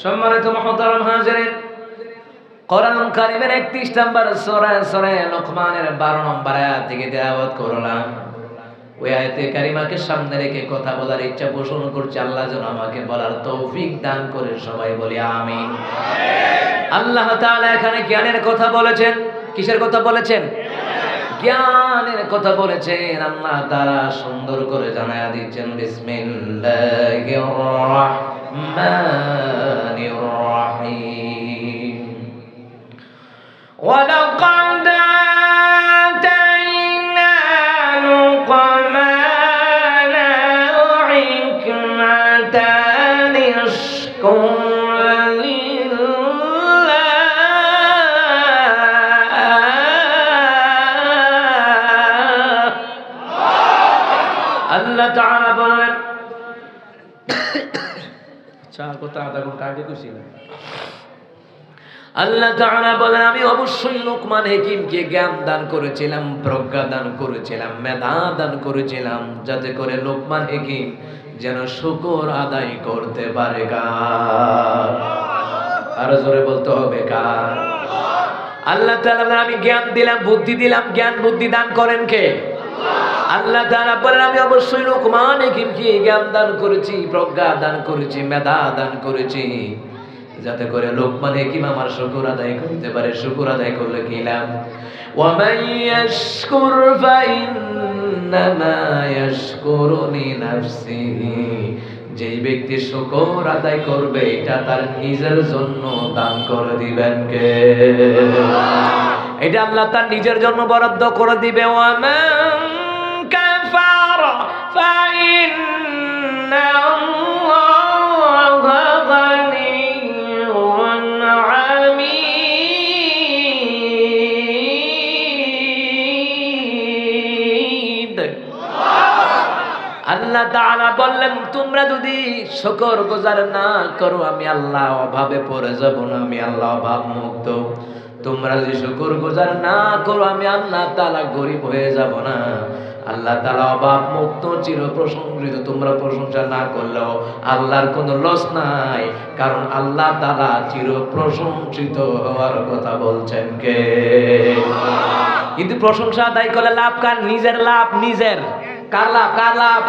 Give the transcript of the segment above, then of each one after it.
সম্মানিত মুহতারাম হাজিরিন, কোরআন কারীমের 31 নম্বর সূরা লোকমানের 12 নম্বর আয়াত থেকে তেলাওয়াত করলাম। ওই আয়াতে কারিমাকে সামনে রেখে কথা বলার ইচ্ছা পোষণ করছি। আল্লাহ যেন আমাকে বলার তৌফিক দান করে, সবাই বলি আমিন। আল্লাহ তাআলা এখানে জ্ঞানের কথা বলেছেন। কিসের কথা বলেছেন? জ্ঞানের কথা বলেছেন। আল্লাহ তাআলা সুন্দর করে জানায়া দিচ্ছেন, বিসমিল্লাহির রাহমানির রাহিম। ওয়ালাকাদ আতাইনা লুকমানা হিকমাতান ইশকুর আল্লাহ তাআলা বলেন, আল্লাহ তাআলা বলেন, আমি অবশ্যই লোকমান হাকিমকে জ্ঞান দান করেছিলাম, প্রজ্ঞা দান করেছিলাম, মেধা দান করেছিলাম, যাতে করে লোকমান হাকিম যেন শুকর আদায় করতে পারে। কার? আরো জোরে বলতে হবে কার? আল্লাহ তাআলা আমি জ্ঞান দিলাম, বুদ্ধি দিলাম। জ্ঞান বুদ্ধি দান করেন কে? আল্লাহ তাআলা বলেন, আমি অবশ্যই লোকমান হাকিমকে জ্ঞান দান করেছি, প্রজ্ঞা দান করেছি, মেধা দান করেছি, যাতে করে লোকমান হাকিম আমার শুকর আদায় করতে পারে। শুকর আদায় করলে কি লাভ? ওয়া মান ইয়াশকুর ফাইন্নামা ইয়াশকুরু লিনাফসিহি, যেই ব্যক্তি শুকর আদায় করবে এটা তার নিজের জন্য দান করে দিবেন কে? এটা আল্লাহ তার নিজের জন্য বরাদ্দ করে দিবে। ওয়া মান কাফারা ফাইন্না আল্লাহা গানিয়্যুন হামিদ। আল্লাহ তাআলা বললেন, তোমরা যদি শুকরগুজার না করো, আমি আল্লাহ অভাবে পড়ে যাব না, আমি আল্লাহ অভাব মুক্ত। তোমরা যদি শুকরগুজার না করো, আমি আল্লাহ তাআলা গরীব হয়ে যাব না। আল্লাহ তাআলা অভাব মুক্ত, চির প্রশংসিত। তোমরা প্রশংসা না করলেও আল্লাহর কোনো লস নাই, কারণ আল্লাহ তাআলা চির প্রশংসিত হওয়ার কথা বলছেন কে? কিন্তু প্রশংসা আদায় করলে লাভ কার? নিজের লাভ। নিজের কার লাভ? কার লাভ?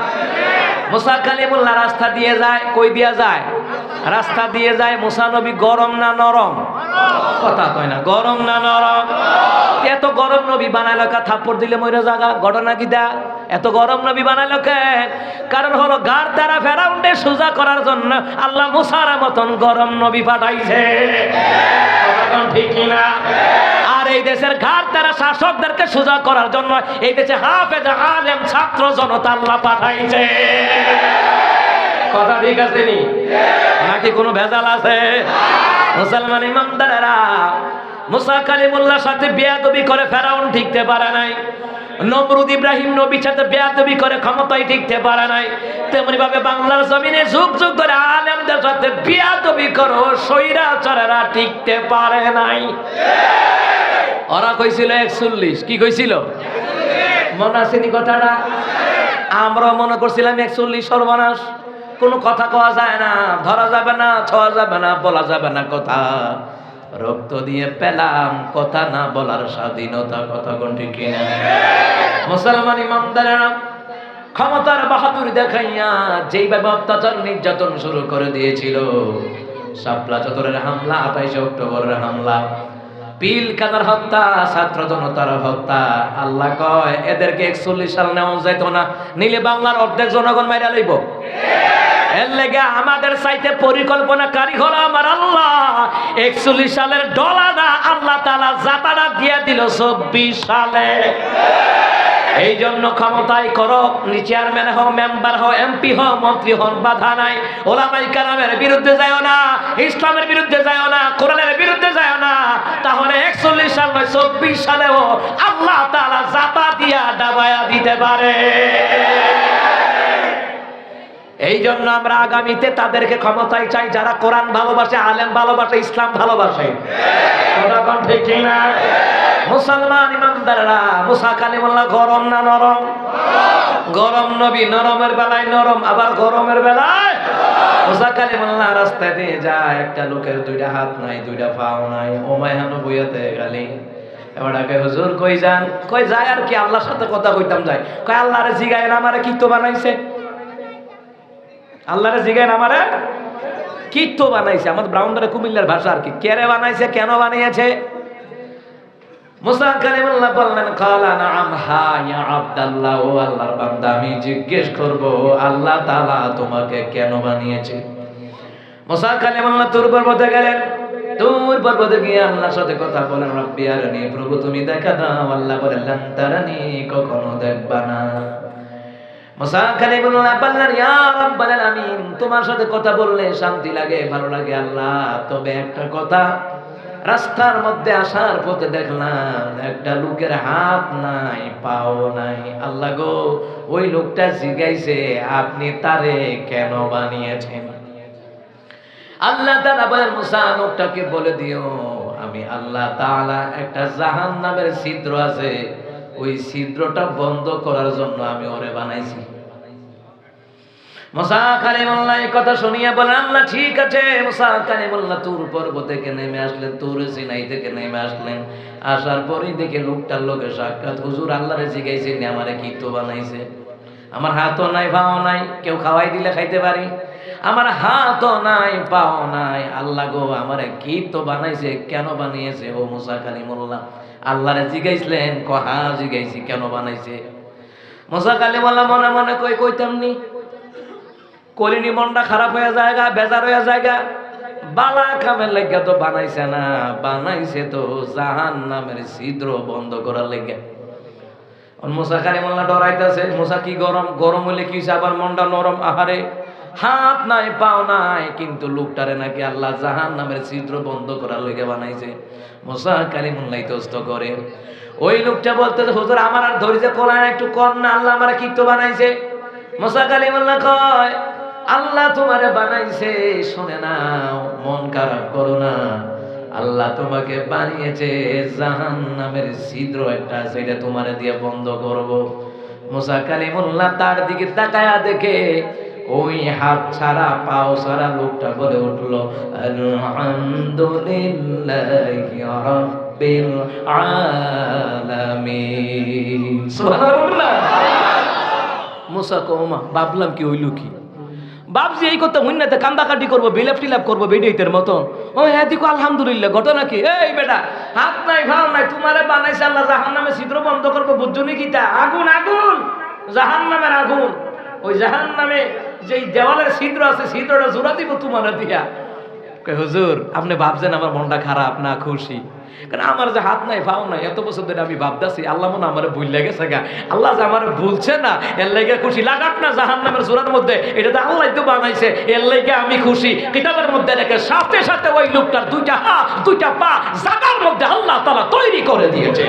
মুসা কালিমুল্লাহ রাস্তা দিয়ে যায়, কই দিয়া যায়? রাস্তা দিয়ে যায়। মুসা নবী গরম না নরম? কথা কয় না, গরম না নরম? এত গরম নবী বানাইলো কা? থাপ্পড় দিলে মইরা জায়গা। ঘটনা কি দা? এত গরম নবী বানাইলো কেন? কারণ হলো গার দ্বারা ফেরাউনকে সোজা করার জন্য আল্লাহ মুসার মতন গরম নবী পাঠাইছে। ঠিক কিনা? আর এই দেশের ঘাট দ্বারা শাসকদেরকে সোজা করার জন্য এই দেশে হাফেজ আলেম ছাত্র জনতা আল্লাহ পাঠাইছে। কথা ঠিক আছে নি? নাকি কোনো ভেজাল আছে? মুসলমান ইমানদারেরা, মুসা কালিমুল্লাহর সাথে বেয়াদবি করে ফেরাউন টিকতে পারে নাই। নমরুদ ইব্রাহিম নবীর সাথে বেয়াদবি করে ক্ষমতায় টিকতে পারে নাই। তেমনি ভাবে বাংলার জমিনে যুগ যুগ ধরে আলেমদের সাথে বেয়াদবি করো স্বৈরাচারেরা টিকতে পারে নাই। ওরা কইছিল 41। কি কইছিল? মনে আছে নি কথাটা? আমরা মনে করছিলাম 41 সর্বনাশ। কোনো কথা কওয়া যায় না, ধরা যাবে না, ছোঁয়া যাবে না, বলা যাবে না কথা। রক্ত দিয়ে পেলাম কথা না বলার স্বাধীনতা। কথা কোন ঠিক কিনা? মুসলমান ইমানদারেরা, ক্ষমতার বাহাদুরি দেখাইয়া যেইভাবে অত্যাচার নির্যাতন শুরু করে দিয়েছিল, শাপলা চত্বরের হামলা, 28 অক্টোবরের হামলা, পিলখানার হত্যা, ছাত্র জনতার হত্যা, আল্লাহ কয় এদেরকে 41 সাল নেওয়া যাইতো না, নিলে বাংলার অর্ধেক জনগণ মাইরা লইব। এর লেগে আমাদের চাইতে পরিকল্পনাকারী হলো আমার আল্লাহ। 41 সালের ডলাটা আল্লাহ তাআলা জাতাটা দিয়ে দিল 24 সালে। এই জন্য ক্ষমতায় করো, চেয়ারম্যান হও, মেম্বার হও, এমপি হও, মন্ত্রী হন, বাধা নাই। ওলামায়ে কেরামের বিরুদ্ধে যাও না, ইসলামের বিরুদ্ধে যাও না, কোরআনের বিরুদ্ধে যাও না, তাহলে 41 সাল নয় 24 সালেও আল্লাহ তাআলা জাতা দিয়া ডাবায়া দিতে পারে। এই জন্য আমরা আগামীতে তাদেরকে ক্ষমতায় চাই যারা কোরআন ভালোবাসে, আলেম ভালোবাসে, ইসলাম ভালোবাসে। কথা কোন ঠিক না? মুসলমান ইমানদাররা, মুসা কালিমুল্লাহ গরম না নরম? গরম নবী, নরমের বেলায় নরম, আবার গরমের বেলায়। মুসা কালিমুল্লাহ রাস্তায় দিয়ে যায়, একটা লোকের দুইটা হাত নাই, দুইটা পাও নাই, ওমাইহানো বইয়াতে গেলি। এবার ডাকে, হুজুর কই যান? কই যায় আর কি, আল্লাহর সাথে কথা কইতাম যাই। কয় আল্লাহরে জিগায়েন আমারে কি তো বানাইছে, আল্লাহরে জিগায়েন আমারে কি তো বানাইছে। আমার ব্রাউন্ডারে কুমিল্লার ভাষা আর কি, কেরে বানাইছে, কেন বানিয়েছে। মুসা কালিমুল্লাহ বললেন, কালা নাআম, হা ইয়া আব্দাল্লাহ, ও আল্লাহর বান্দা, আমি জিজ্ঞেস করব আল্লাহ তাআলা তোমাকে কেন বানিয়েছে। মুসা কালিমুল্লাহ তুর পর্বতে গেলেন, তুর পর্বতে গিয়ে আল্লাহর সাথে কথা বলেন, রব্বি আরনি, প্রভু তুমি দেখা দাও। আল্লাহ বলেন, লান তারানি, কখনো দেখবা না। মুসা কালিমুল্লাহ বললেন, ইয়া রাব্বাল আলামিন, তোমার সাথে কথা বললে শান্তি লাগে, ভালো লাগে আল্লাহ, তবে একটা কথা, রাস্তার মধ্যে আসার পথে দেখলাম একটা লোকের হাত নাই, পাও নাই। আল্লাহ গো, ওই লোকটা জিজ্ঞাইছে আপনি তারে কেন বানিয়েছেন। আল্লাহ তাআলা বলেন, মুসা লোকটাকে বলে দিও আমি আল্লাহ তাআলা একটা জাহান্নামের ছিদ্র আছে, ওই ছিদ্রটা বন্ধ করার জন্য আমি ওরে বানাইছি। মুসা কালিমুল্লাহ এই কথা শুনিয়া বলেন, আল্লাহ ঠিক আছে। মুসা কালিমুল্লাহ তুর পর্বত থেকে নেমে আসলেন, তুর সিনাই থেকে নেমে আসলেন। আসার পরেই দেখে লোকটার লোকে সাক্ষাৎ, হুজুর আল্লাহরে জিজ্ঞাইছেন আমারে কি তো বানাইছে। আমার হাতও নাই, পাও নাই, কেউ খাওয়াই দিলে খাইতে পারি, আমার হাতও নাই, পাও নাই, আল্লাহ গো আমারে কি তো বানাইছে, কেন বানিয়েছে। ও মুসা কালিমুল্লাহ আল্লাহরে জিজ্ঞাইছিলেন? হা জিজ্ঞাইছি, কেন বানাইছে। মুসা কালিমুল্লাহ মনে মনে কইতাম নি, কলিনি মনটা খারাপ হয়ে জায়গা, বেজার হয়ে জায়গা, বালা কামের লেগে তো বানাইছে না, বানাইছে তো জাহান্নামের ছিদ্র বন্ধ করার লেগে। মুসা কালিমুল্লাহ ডরাইতেছে, মুসা কি গরম, গরম হইলে কি আবার মনটা নরম, আহারে হাত নাই, পাও নাই, কিন্তু লোকটারে নাকি আল্লাহ জাহান্নামের ছিদ্র বন্ধ করার লেগে বানাইছে। মুসা কালিমুল্লাহ ইতস্ত করে, ওই লোকটা বলতেছে, হুজুর আমার আর ধৈর্য কোলায় না, একটু কম না, আল্লাহ আমারে কি তো বানাইছে। মুসা কালিমুল্লাহ কয়, আল্লাহ তোমারে বানাইছে, শুনে নাও, মন খারাপ করো না, আল্লাহ তোমাকে বানিয়েছে জাহান্নামের ছিদ্র একটা, সেটা তোমারে দিয়ে বন্ধ করব। মুসা কালিমুল্লাহ তার দিকে তাকায়া দেখে ওই হাত ছাড়া, পাও ছাড়া লোকটা বলে উঠলো, আলহামদুলিল্লাহি রাব্বিল আলামিন, সুবহানাল্লাহ। মুসা কওমা ভাবলাম কি হইল কি, বাপজি এই কথা হুন্নাতে কান্দাকাটি করবো, বিলাপ টিলাপ করবো বেডিতের মতন। ও হ্যাঁ দেখো আলহামদুলিল্লাহ, ঘটনা কি? এই বেটা হাত নাই, ভাও নাই, তোমারে বানাইছে আল্লাহ জাহান্নামের ছিদ্র বন্ধ করবো, বুঝছনি কিটা? আগুন, আগুন, জাহান্নামের আগুন। ওই জাহান্নামে যেই দেওয়ালের ছিদ্র আছে, ছিদ্রটা জোড়া দিব তোমার দিয়া। হুজুর আপনি ভাবছেন আমার মনটা খারাপ না খুশি? কারণ আমার যে হাত নাই, পাও নাই, এত বছর ধরে আমি ভাবতেছি আল্লাহ মনে আমার ভুল লেগেছে গা, আল্লাহ যে আমার ভুলছে না, এর লেগে খুশি। লাগাত না জাহান্নামের জোড়ার মধ্যে, এটা তো আল্লাহ তো বানাইছে, এর লেগে আমি খুশি। কিতাবের মধ্যে রেখে সাথে সাথে ওই লোকটার দুইটা হাত, দুইটা পা জায়গার মধ্যে আল্লাহ তাআলা তৈরি করে দিয়েছে।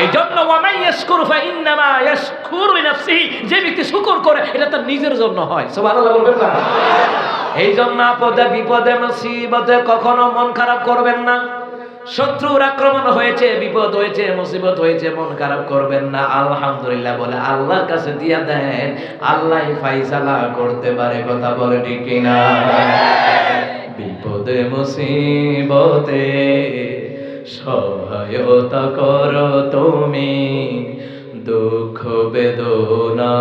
এই জন্য ওয়ামাই ইয়াশকুরু ফাইন্নামা ইয়াশকুরু লিনাফসিহি, যে ব্যক্তি শুকর করে এটা তার নিজের জন্য হয়। সুবহানাল্লাহ বলবেন না? এই জন্য আপদে বিপদে মুসিবতে কখনো মন খারাপ করবেন না। শত্রুর আক্রমণ হয়েছে, বিপদ হয়েছে, মুসিবত হয়েছে, মন খারাপ করবেন না, আলহামদুলিল্লাহ বলে আল্লাহর কাছে দিয়া দেন, আল্লাহ ফায়সালা করতে পারে। কথা বলে ঠিক কিনা? বিপদে মুসিবতে সহায়তা করো তুমি, দুঃখ বেদনা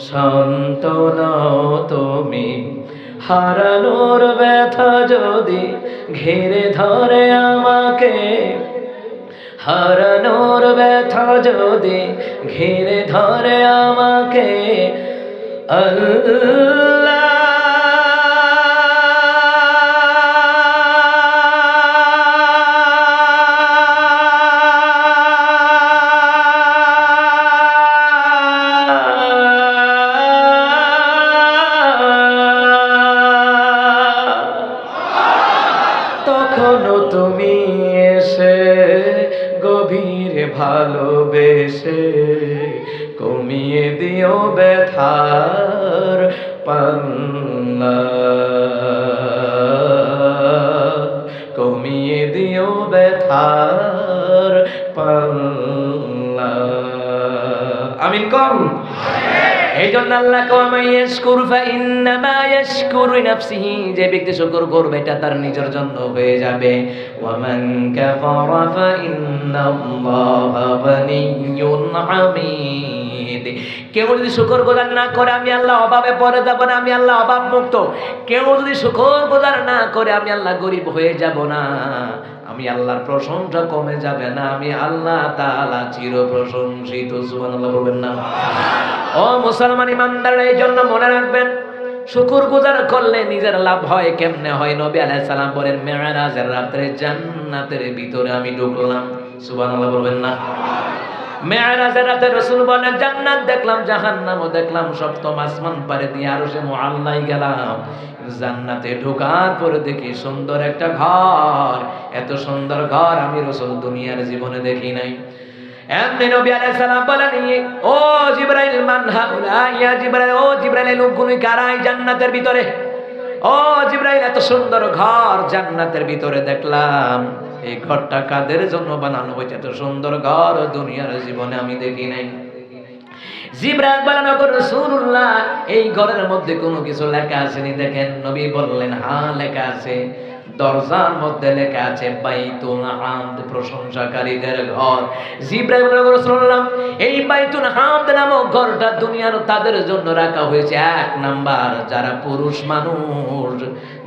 সান্ত্বনা তুমি, হারানোর ব্যথা যদি ঘিরে ধরে আমাকে, হারানোর ব্যথা যদি ঘিরে ধরে আমাকে, আল্লাহ তুমি এসে গভীর ভালোবেসে কমিয়ে দিও ব্যথার পাল্লা, কমিয়ে দিও ব্যথার পাল্লা। কম। এই জন্য আল্লাহ ইয়াশকুর ফাইন্নামা ইয়াশকুরু লিনাফসিহি, যে ব্যক্তি শুকর করবে এটা তার নিজের জন্য হয়ে যাবে। ওয়া মান কাফারা ফাইন্নাল্লাহা গানিয়্যুন হামিদ। কেউ যদি শুকর গুজার না করে আমি আল্লাহ অভাবে পড়ে যাব না, আমি আল্লাহ অভাব মুক্ত। কেউ যদি শুকর গুজার না করে আমি আল্লাহ গরিব হয়ে যাব না, আমি আল্লাহর প্রশংসা কমে যাবে না, আমি আল্লাহ তাআলা চির প্রশংসিত। সুবহানাল্লাহ বলবেন না? ও মুসলমান ইমানদাররা, এই জন্য মনে রাখবেন শুকর গুজার করলে নিজের লাভ হয়। কেমনে হয়? নবী আলাইহিস সালাম বলেন মেরাজের রাতে জান্নাতের ভিতরে আমি ঢুকলাম। সুবহানাল্লাহ বলবেন না? মেরাজের রাতে রাসূল বলেন জান্নাত দেখলাম, জাহান্নামও দেখলাম, সপ্তম আসমান পারে দিয়ে আরশে মুআল্লায় গেলাম। জান্নাতে ঢোকার পরে দেখি সুন্দর একটা ঘর। এত সুন্দর ঘর আমি রাসূল দুনিয়ার জীবনে দেখি নাই। এমনি নবী আলাইহিস সালাম বলেন ও জিবরাইল মান হাউলা, ইয়া জিবরাইল, ও জিবরাইল এই লোকগুলো কারা এই জান্নাতের ভিতরে? ও জিবরাইল এত সুন্দর ঘর জান্নাতের ভিতরে দেখলাম, এই ঘরটা কাদের জন্য বানানো হয়েছে? এত সুন্দর ঘর দুনিয়ার জীবনে আমি দেখি নাই। জিবরাইল বলেন ওগো রাসূলুল্লাহ এই ঘরের মধ্যে কোনো কিছু লেখা আছে নি? দেখেন নবী বললেন হ্যাঁ লেখা আছে। দরজার মধ্যে লেখা আছে বাইতুল হামদ, প্রশংসাকারীদের ঘর। জিবরাইল বলেন রাসূলুল্লাহ এই বাইতুল হামদ নামক ঘরটা দুনিয়ার তাদের জন্য রাখা হয়েছে। এক নাম্বার যারা পুরুষ মানুষ,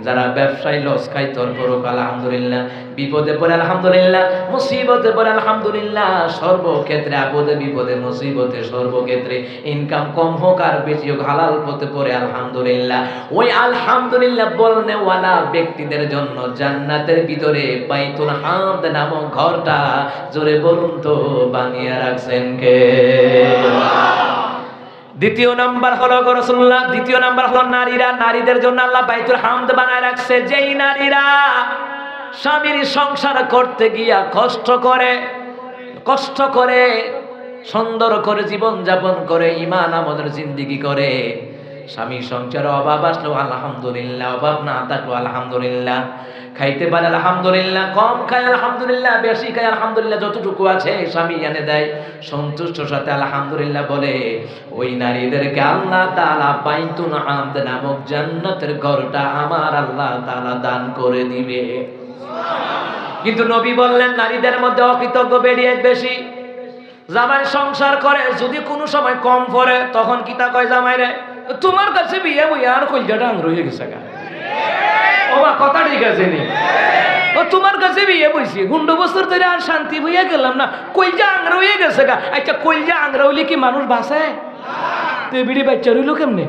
যারা ব্যবসায় লস খায় তারপরও আলহামদুলিল্লাহ, বিপদে পড়ে আলহামদুলিল্লাহ, মুসিবতে পড়ে আলহামদুলিল্লাহ, সর্বক্ষেত্রে আপদে বিপদে মুসিবতে সর্বক্ষেত্রে ইনকাম কম হোক আর বেশি হোক হালাল পথে পড়ে আলহামদুলিল্লাহ। ওই আলহামদুলিল্লাহ বলনে ওয়ালা ব্যক্তিদের জন্য জান্নাতের ভিতরে বাইতুল হামদ নামক ঘরটা জোরে বলুন তো বানিয়ে রাখছেন কে? দ্বিতীয় নাম্বার হলো রাসূলুল্লাহ, দ্বিতীয় নাম্বার হলো নারীরা। নারীদের জন্য আল্লাহ বাইতুল হামদ বানায় রাখছে। যেই নারীরা স্বামীর সংসার করতে গিয়া কষ্ট করে সুন্দর করে জীবন যাপন করে, ঈমান আমলের জিন্দেগি করে, স্বামী সংসারে অভাব আসলেও আলহামদুলিল্লাহ, অভাব না থাকলেও আলহামদুলিল্লাহ, খাইতে পারে আলহামদুলিল্লাহ, কম খায় আলহামদুলিল্লাহ, বেশি খায় আলহামদুলিল্লাহ, যতটুকু আছে স্বামী এনে দেয়, সন্তুষ্ট সাথে আলহামদুলিল্লাহ বলে, ওই নারীদেরকে আল্লাহ তাআলা বাইতুল হামদ নামক জান্নাতের ঘরটা আমার আল্লাহ তাআলা দান করে দিবে। কিন্তু নবী বললেন নারীদের মধ্যে অকৃতজ্ঞ বেরিয়ে বেশি। জামাই সংসার করে, যদি কোনো সময় কম পড়ে তখন কি তা কয় জামাই রে তোমার কাছে বিয়ে বইয়া আর কলজাটা আং রয়ে গেছে গা। ও মা কথা ঠিক আছে নি? ও তোমার কাছে বিয়ে বইছি গুন্ড বছর ধরে আর শান্তি বইয়া গেলাম না, কলজা আং রয়ে গেছে গা। আচ্ছা কলজা আংরা হইলে কি মানুষ বাঁচে? তুই বিড়ি বাচ্চা রইল কেমনে?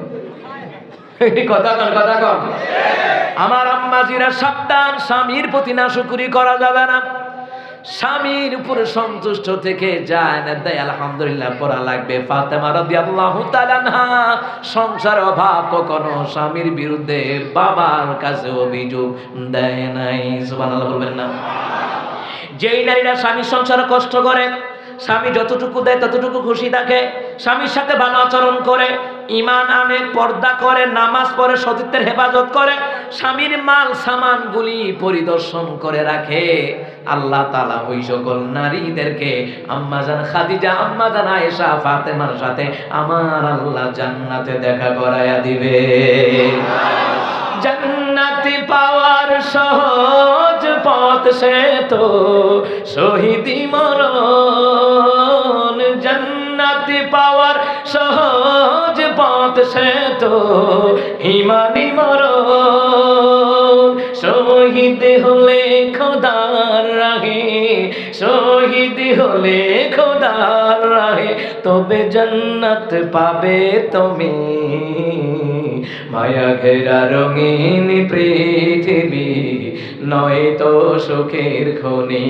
কথা কন, কথা কন। আমার আম্মাজিরা সাবধান, স্বামীর প্রতি নাশুকরি করা যাবে না। স্বামীর উপরে সন্তুষ্ট থেকে যায় না দেয় আলহামদুলিল্লাহ পড়া লাগবে। ফাতেমা রাদিয়াল্লাহু তাআলা আনহা সংসার অভাব কখনো স্বামীর বিরুদ্ধে বাবার কাছে অভিযোগ দেয় নাই। সুবহানাল্লাহ বলবেন না? যেই নারীরা স্বামীর সংসারে কষ্ট করে, স্বামী যতটুকু দেয় ততটুকু খুশি থাকে, স্বামীর সাথে ভালো আচরণ করে, ঈমান আনে, পর্দা করে, নামাজ পড়ে, সতীত্বের হেফাজত করে, স্বামীর মাল সামানগুলি পরিদর্শন করে রাখে, আল্লাহ তাআলা ওই সকল নারীদেরকে আম্মাজান খাদিজা, আম্মাজান আয়েশা, ফাতেমার সাথে আমার আল্লাহ জান্নাতে দেখা করায়া দিবে। জান্নাতি পাওয়ার সহজ পথ সে তো শহীদি মরণ, জান্নাতি পাওয়ার সহজ পথ সে তো ঈমানি মরণ। শহীদ হলে খোদার রাহে, শহীদ হলে খোদার রাহে, তবে জান্নাত পাবে তুমি। মায়া ঘেরা রঙিন পৃথিবী নয় তো সুখের খনি,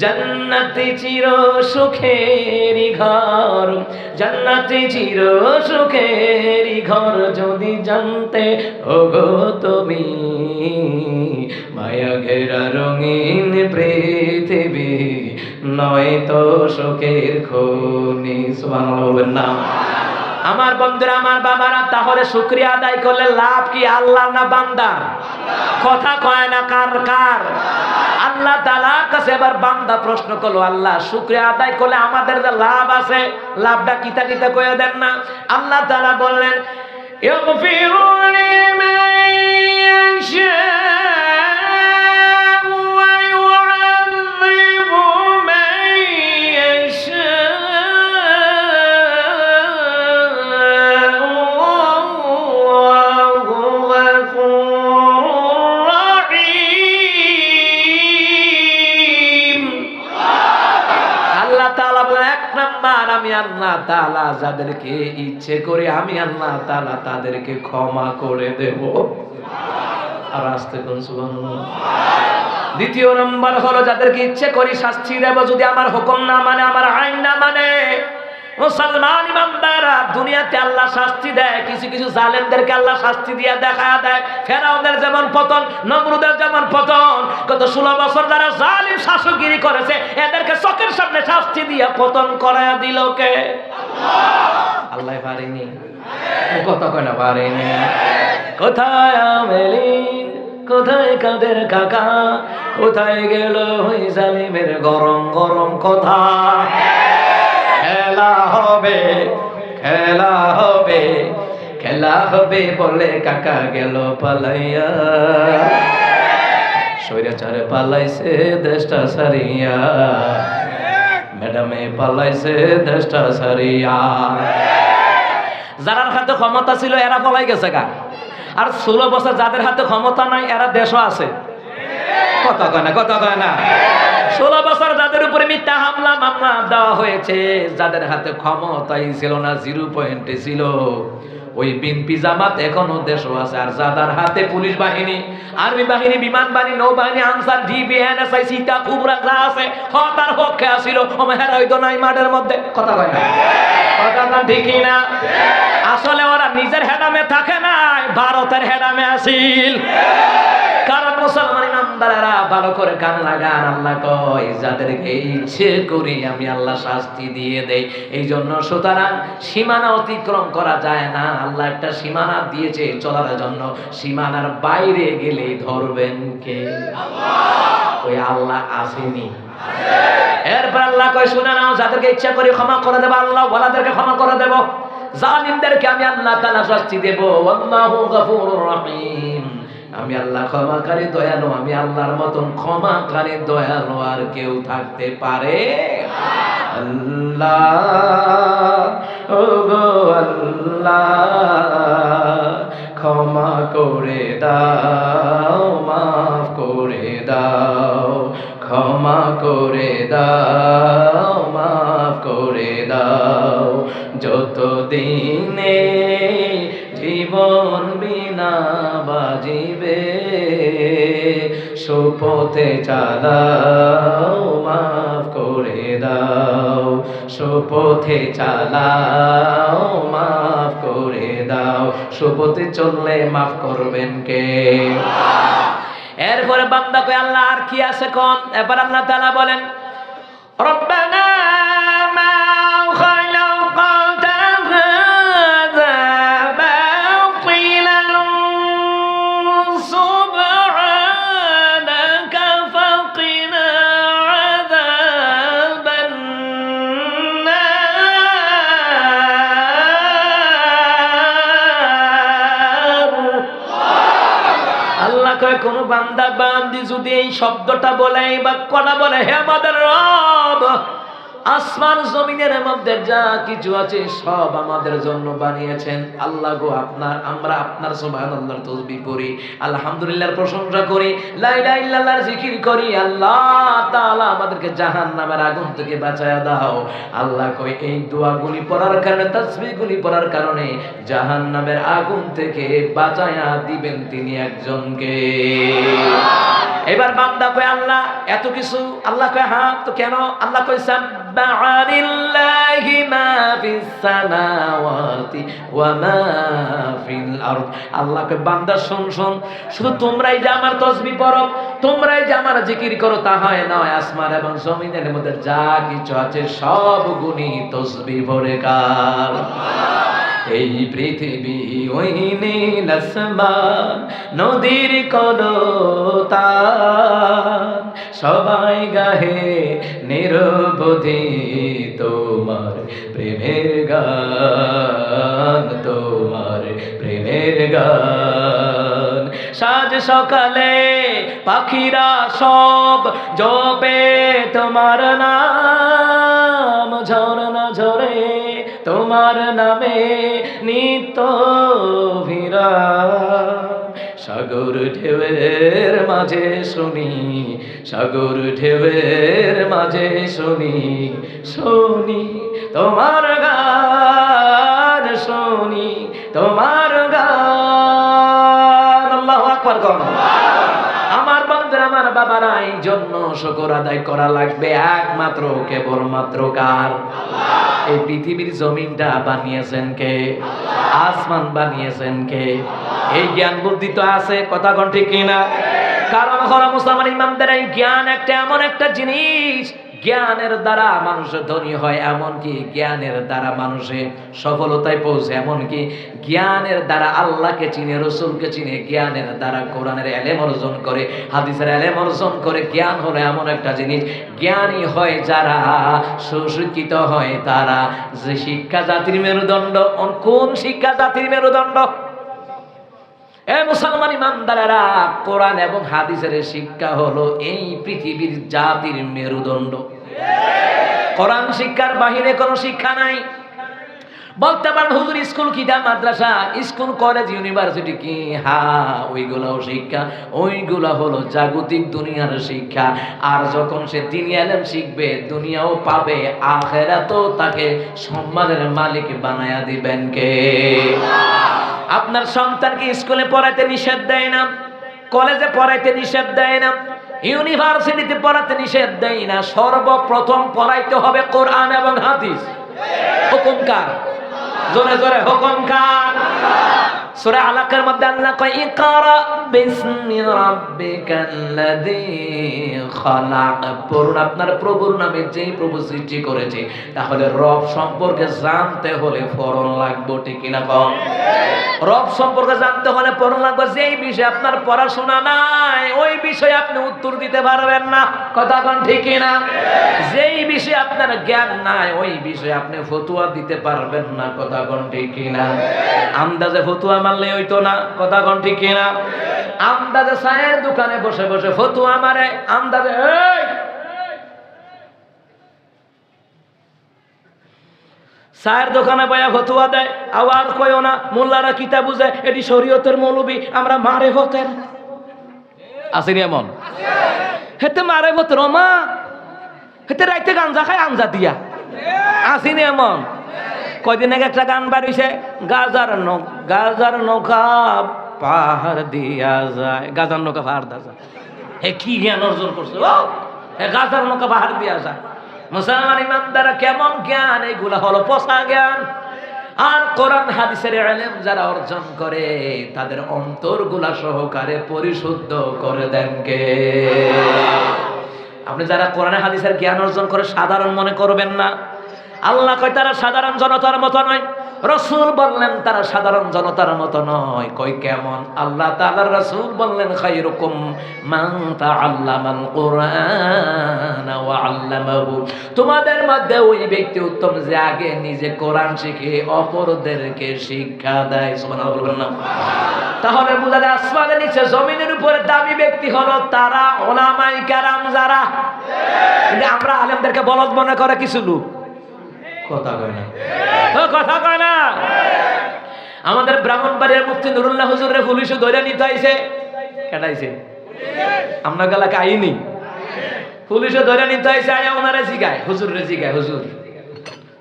জান্নাতে চির সুখেরই ঘর, জান্নাতে চির সুখেরই ঘর যদি জানতে ওগো তুমি। মায়া ঘেরা রঙিন পৃথিবী নয় তো সুখের খনি। সুবহানাল্লাহ বলবেন না? আমার বন্ধুরা, আমার বাবারা, তাহলে শুকরিয়া আদায় করলে লাভ কি আল্লাহ না বান্দার? কথা কয় না কার কার? আল্লাহ তাআলার কাছে এবার বান্দা প্রশ্ন করলো, আল্লাহ শুকরিয়া আদায় করলে আমাদের যে লাভ আছে, লাভটা কিতা কিতা কয়ে দেন না। আল্লাহ তাআলা বললেন, ইগফিরু লিমান ইয়াশাউ ওয়া ইউআযিবু মান ইয়াশাউ ওয়াল্লাহু গফুরুর রহিম। আল্লাহ তাআলা বলেন, এক নাম্বার, আমি আল্লাহ তাআলা যাদেরকে ইচ্ছে করি আমি আল্লাহ তাআলা তাদেরকে ক্ষমা করে দেব। আর আস্তে কোন সুবহানাল্লাহ। দ্বিতীয় নাম্বার হলো, যাদেরকে ইচ্ছে করি শাস্তি দেব যদি আমার হুকুম না মানে, আমার আইন না মানে। মুসলমান ইমানদাররা, দুনিয়াতে আল্লাহ শাস্তি দেয়, কিছু কিছু জালেমদেরকে আল্লাহ শাস্তি দিয়ে দেখা দেয়। ফেরাউনের যেমন পতন, নমরুদের যেমন পতন, গত 16 বছর যারা জালিম শাসকগিরি করেছে এদেরকে চোখের সামনে শাস্তি দিয়ে পতন করায়া দিল কে? আল্লাহ পারেনি? কত কয়না পারেনি? কোথায় আমেলিন, কোথায় কাদের কাকা, কোথায় গেল ওই জালিমের গরম গরম কথা? খেলা হবে, খেলা হবে, খেলা হবে বলে কাকা গেল পালাইয়া। স্বৈরাচারে পালাইছে দেশটা সারিয়া, ম্যাডামে পালাইছে দেশটা সারিয়া। যার হাতে ক্ষমতা ছিল এরা পলাই গেছে গা, আর 16 বছর যাদের হাতে ক্ষমতা নাই এরা দেশও আছে। কথা কয় না, কথা কয় না। 16 বছর যাদের উপরে মিথ্যা হামলা মামলা দেওয়া হয়েছে, যাদের হাতে ক্ষমতাই ছিল না, 0 পয়েন্টে ছিল, ওই বিএনপি জামাত এখনো দেশও আছে। আর যাদের হাতে পুলিশ বাহিনী, আর্মি বাহিনী, বিমান বাহিনী, নৌবাহিনী, আনসার, ডিবি, এনএসআই, সীতা, কুবরা যা আছে হতার পক্ষে আসিল, হেরা হইতো নাই মাঠের মধ্যে। কথা কয় না, কথা না, ঠিকই না? আসলে ওরা নিজের হেডামে থাকে নাই, ভারতের হেডামে আসিল। কারণ মুসলমান ইমানদারেরা ভালো করে কান লাগান, আল্লাহ কয় যাদেরকে ইচ্ছে করি আমি আল্লাহ শাস্তি দিয়ে দেই। এই জন্য সুতরাং সীমানা অতিক্রম করা যায় না। আল্লাহ একটা সীমানা দিয়েছে চলার জন্য, সীমানার বাইরে গেলে ধরবেন কে? ওই আল্লাহ আসেনি? এরপর আল্লাহ কয় শুনে নাও, যাদেরকে ইচ্ছা করি ক্ষমা করে দেব, আল্লাহ ওয়ালাদেরকে ক্ষমা করে দেব, জালিমদেরকে আমি আল্লাহ তাআলা শাস্তি দেব। আল্লাহু গফুরুর রহিম, আমি আল্লাহ ক্ষমাকারী দয়ালু। আমি আল্লাহর মতন ক্ষমাকারী দয়ালু আর কেউ থাকতে পারে? আল্লাহ, ও গো আল্লাহ, ক্ষমা করে দাও, মাফ করে দাও, ক্ষমা করে দাও, মাফ করে দাও। যতদিনে জীবন বিনা বাজিবে, সুপথে চালাও, মাফ করে দাও, সুপথে চালাও, মাফ করে দাও। সুপথে চললে মাফ করবেন কে? এরপরে বান্দা কয় আল্লাহ আর কি আছে কোন? এবার আল্লাহ তাআলা বলেন, রব্বানা মা খালাকতা হাযা বাতিলান সুবহানাকা ফাকিনা আযাবান নার। আল্লাহ কয় কোন বান্দা বান্দি যদি এই শব্দটা বলে, এই বাক্যটা বলে, হে আমাদের রব, আসমান জমিনের মধ্যে যা কিছু আছে সব আমাদের জন্য বানিয়েছেন। আল্লাহ গো, আমরা আপনার সুবহানাল্লাহর তাসবিহ পড়ি, আলহামদুলিল্লাহর প্রশংসা করি, লা ইলাহা ইল্লাল্লাহর জিকির করি। আল্লাহ তাআলা আমাদেরকে জাহান্নামের আগুন থেকে বাঁচায়া দাও। আল্লাহ কই এই দোয়াগুলি পড়ার কারণে, তাসবিহগুলি পড়ার কারণে জাহান্নামের আগুন থেকে বাঁচায়া দিবেন তিনি একজনকে। এবার বান্দা কয় আল্লাহ এত কিছু, আল্লাহ কয় হ্যাঁ তো কেন? আল্লাহ কয় সাব্বাহালিল্লাহি মা ফিস সামাওয়াতি ওয়া মা ফিল আরদ। আল্লাহ কয় বান্দা শোন শোন, শুধু তোমরাই যে আমার তাসবিহ পড়ো, তোমরাই যে আমার জিকির করো তা হয় নয়, আসমান এবং জমিনের মধ্যে যা কিছু আছে সব গুণী তাসবিহ পড়ে কার? এই পৃথিবী ওই নীল আসমান নদীর কলতান সবাই গাহে নিরবধি তোমার প্রেমের গান, তোমার প্রেমের গান। সাজ সকালে পাখিরা সব জপে তোমার নাম, ঝরনা ঝরে তোমার নামে নিত্য বিরাম। সাগর ঢেউয়ের মাঝে শুনি, সাগর ঢেউয়ের মাঝে শুনি, শুনি তোমার গান, শুনি তোমার গান। আল্লাহু আকবার কোন। আমার বন্ধুরা, আমার বাবারা, এই জন্য শুকর আদায় করা লাগবে একমাত্র কেবলমাত্র কার? এই পৃথিবীর জমিনটা বানিয়েছেন কে? আসমান বানিয়েছেন কে? এই জ্ঞান বুদ্ধি তো আছে, কথা কোন ঠিক কিনা? কারণ হলো মুসলমান ইমামদের এই জ্ঞান একটা এমন একটা জিনিস, জ্ঞানের দ্বারা মানুষ ধনী হয়, এমনকি জ্ঞানের দ্বারা মানুষে সফলতায় পৌঁছে, এমনকি জ্ঞানের দ্বারা আল্লাহকে চিনে, রসুলকে চিনে, জ্ঞানের দ্বারা কোরআনের এলেম অর্জন করে, হাদিসের এলেম অর্জন করে। জ্ঞান হলো এমন একটা জিনিস, জ্ঞানী হয় যারা, সুশিক্ষিত হয় তারা। যে শিক্ষা জাতির মেরুদণ্ড, কোন শিক্ষা জাতির মেরুদণ্ড? এ মুসলমান ইমানদারেরা, কোরআন এবং হাদিসের শিক্ষা হলো এই পৃথিবীর জাতির মেরুদণ্ড। কোরআন শিক্ষার বাহিরে কোনো শিক্ষা নাই। বলতে পারেন হুজুর স্কুল কিতাব মাদ্রাসা, স্কুল কলেজ ইউনিভার্সিটি কি? হ্যাঁ, ওইগুলাও শিক্ষা, ওইগুলা হলো জাগতিক দুনিয়ার শিক্ষা। আর যখন সে দ্বীনি ইলম শিখবে, দুনিয়াও পাবে, আখিরাতেও তাকে সম্মানের মালিক বানায়া দিবেন কে? আপনার সন্তানকে স্কুলে পড়াইতে নিষেধ দেয় না, কলেজে পড়াইতে নিষেধ দেয় না, ইউনিভার্সিটিতে পড়াতে নিষেধ দেয় না। সর্বপ্রথম পড়াইতে হবে কোরআন এবং হাদিস। হুকুম কার? জোরে জোরে হুকুম কার? সূরা আলাকের মধ্যে আল্লাহ কয়, ইকরা বিসমি রাব্বিকাল্লাযী খালাক। পড়ুন আপনার প্রভুর নামে, যেই প্রভু সৃষ্টি করেছে। তাহলে রব সম্পর্কে জানতে হলে ফরন লাগবে, ঠিক কিনা কম? রব সম্পর্কে জানতে হলে পড়া লাগবে। যেই বিষয়ে আপনার পড়াশোনা নাই, ওই বিষয়ে আপনি উত্তর দিতে পারবেন না, কথা কোন ঠিক কিনা? যেই বিষয়ে আপনার জ্ঞান নাই, ওই বিষয়ে আপনি ফতোয়া দিতে পারবেন না, কথা কোন ঠিক কিনা? আন্দাজে ফতোয়া মারলে হইতো না, কথা কোন ঠিক কিনা? আন্দাজে চায়ের দোকানে বসে বসে ফতোয়া মারে, আন্দাজে চায়ের দোকানে বয়া ফতোয়া দেয়। আবার কয়ও না মোল্লারা কিতাব বুঝে, এটি শরীয়তের মৌলবি, আমরা মারে হতেন। আসেনি এমন? হেতে মারে হত রমা, হেতে রাইতে গাঞ্জা খায় আঞ্জা দিয়া। আসেনি এমন? কয়দিন আগে একটা গান বাড়িছে, গাজার নৌকা পাহাড় দিয়া যায়, গাজার নৌকা পাহাড় দিয়া যায়। হে কি জ্ঞান অর্জন করছে? হে গাজার নৌকা পাহাড় দিয়া যায়। মুসলমান ইমানদাররা কেমন জ্ঞান? এগুলা হলো পচা জ্ঞান। আর কোরআন হাদিসের ইলম যারা অর্জন করে, তাদের অন্তরগুলা সহকারে পরিশুদ্ধ করে দেন কে? আপনি যারা কোরআন হাদিসের জ্ঞান অর্জন করে সাধারণ মনে করবেন না। আল্লাহ কয় তারা সাধারণ জনতার মতো নয়, রাসূল বললেন তারা সাধারণ জনতার মতো নয়। কই কেমন? আল্লাহ তাআলার রাসূল বললেন, খায়রুকুম মান তাআল্লামাল কুরআন ওয়া আল্লামাহু। তোমাদের মধ্যে ওই ব্যক্তি উত্তম যে আগে নিজে কোরআন শিখে অপরদেরকে শিক্ষা দেয়। সুবহানাল্লাহ বলবেন না? তাহলে বুঝা যায় আসমানের নিচে জমিনের উপরে দামি ব্যক্তি হলো তারা উলামায়ে কেরাম যারা। কিন্তু আমরা আলেমদেরকে বলদ মনে করে কিছু লোক, কথা কয় না, কথা কয় না। আমাদের ব্রাহ্মণবাড়িয়ার মুফতি নুরুল্লাহ হুজুরের পুলিশে ধরে নিতে আইছে, কেটাইছে? আপনার এলাকা আইনি পুলিশে ধরে নিতে আইছে। আয়া ওনারে জিগায়, হুজুর রে জিগায়, হুজুর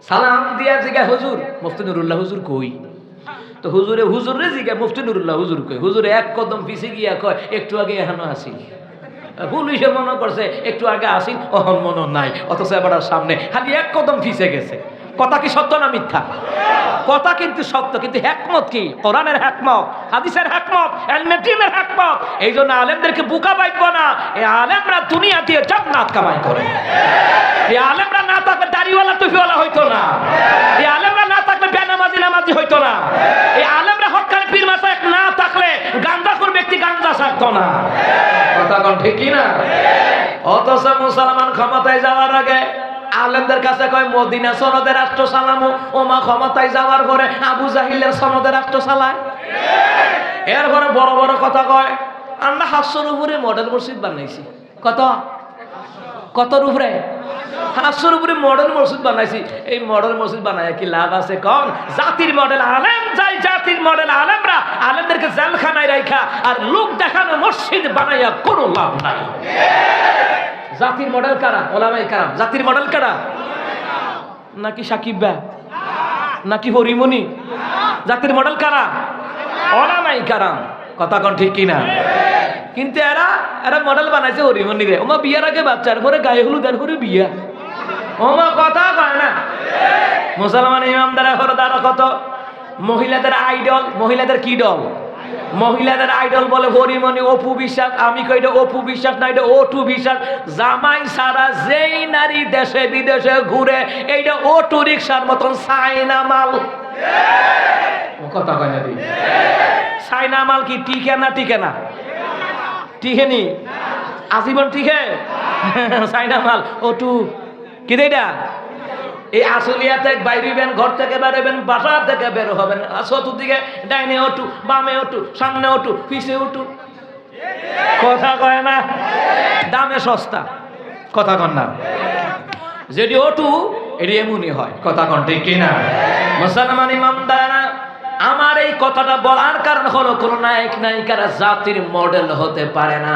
সালাম দিয়া জিগায়, হুজুর মুফতি নুরুল্লাহ হুজুর কই? তো হুজুর রে জিগায়, মুফতি নুরুল্লাহ হুজুর কই? হুজুরে এক কদম পিছে গিয়া কয়, একটু আগে এখানে আসি। পুলিশে মনে করছে একটু আগে আসিন, অহন মনে নাই, অথচ এবার সামনে খালি এক কদম পিছে গেছে। কথা কি সত্য না মিথ্যা? কথা কিন্তু সত্য, কিন্তু হিকমত কি? কোরআনের হিকমত, হাদিসের হিকমত, ইলমে দ্বীনের হিকমত। এই জন্য আলেমদেরকে বোকা বাইবো না। এই আলেমরা দুনিয়া দিয়ে জান্নাত কামাই করে। এই আলেমরা না থাকলে দাড়িওয়ালা টুপিওয়ালা হইতো না। এই আলেমরা না থাকলে বেনামাজি নামাজি হইতো না। এই আলেমরা হক্কানি পীর মাশায়েখ না থাকলে গাঁজাখোর ব্যক্তি গাঁজা ছাড়তো না। কথা কোন ঠিক কি না? অথচ মুসলমান ক্ষমতায় যাওয়ার আগে আলেমদের কাছে কয় মদিনা সনদে রাষ্ট্র চালামু, ওমা ক্ষমতায় যাওয়ার পরে আবু জাহিলের সনদে রাষ্ট্র চালায়। এরপরে বড় বড় কথা কয় আমরা 500 উপরে মডেল মসজিদ বানাইছি। কত কতর উপরে? 500 উপরে মডেল মসজিদ বানাইছি। এই মডেল মসজিদ বানায় কি লাভ আছে? কম জাতির মডেল আলেম যাই, জাতির মডেল আলেমরা আলেমদেরকে জেলখানায় রাখা আর লোক দেখানো মসজিদ বানাইয়া কোনো লাভ নাই। জাতির মডেল কারা? ওলামায়ে কেরাম। জাতির মডেল কারা? নাকি সাকিব ভাই, নাকি হরিমনি? জাতির মডেল কারা? ওলামায়ে কেরাম। কথা কোন ঠিক কিনা? কিন্তু এরা মডেল বানাইছে হরিমনি রে। ওমা বিয়ার আগে বাচ্চার পরে গায়ে হলুদ আর পরে বিয়া। ওমা কথা কয় না। মুসলমান ইমামদারা হরদারা কত মহিলাদের আইডল। মহিলাদের কি দল? মহিলাদের আইডল বলে হরিমনি, অপু বিশ্বাস। আমি কই এটা অপু বিশ্বাস না, এটা ওটু বিশ্বাস। জামাই সারা যেই নারী দেশে বিদেশে ঘুরে এইটা অটো রিক্সার মতন চায়না মাল। কথা কয় না? চায়না মাল কি টিকে না? টিকে না? টিকে নি আজীবন টিকে? চায়না মাল ওটু কি দেটা? এই আসলিয়াতে বাইরেবেন, ঘর থেকে বেরোবেন, বাসা থেকে বের হবেন, চতুর্দিকে ডাইনে ওটু, বামে ওটু, সামনে ওটু, পিছে ওটু। কথা কয় না? দামে সস্তা। কথা কন না? যদি ওটু এটি এমনই হয়। কথা কন ঠিক কিনা? মুসলমান ইমামদারা আমার এই কথাটা বলার কারণ হলো কোন নায়ক নায়িকারা জাতির মডেল হতে পারে না।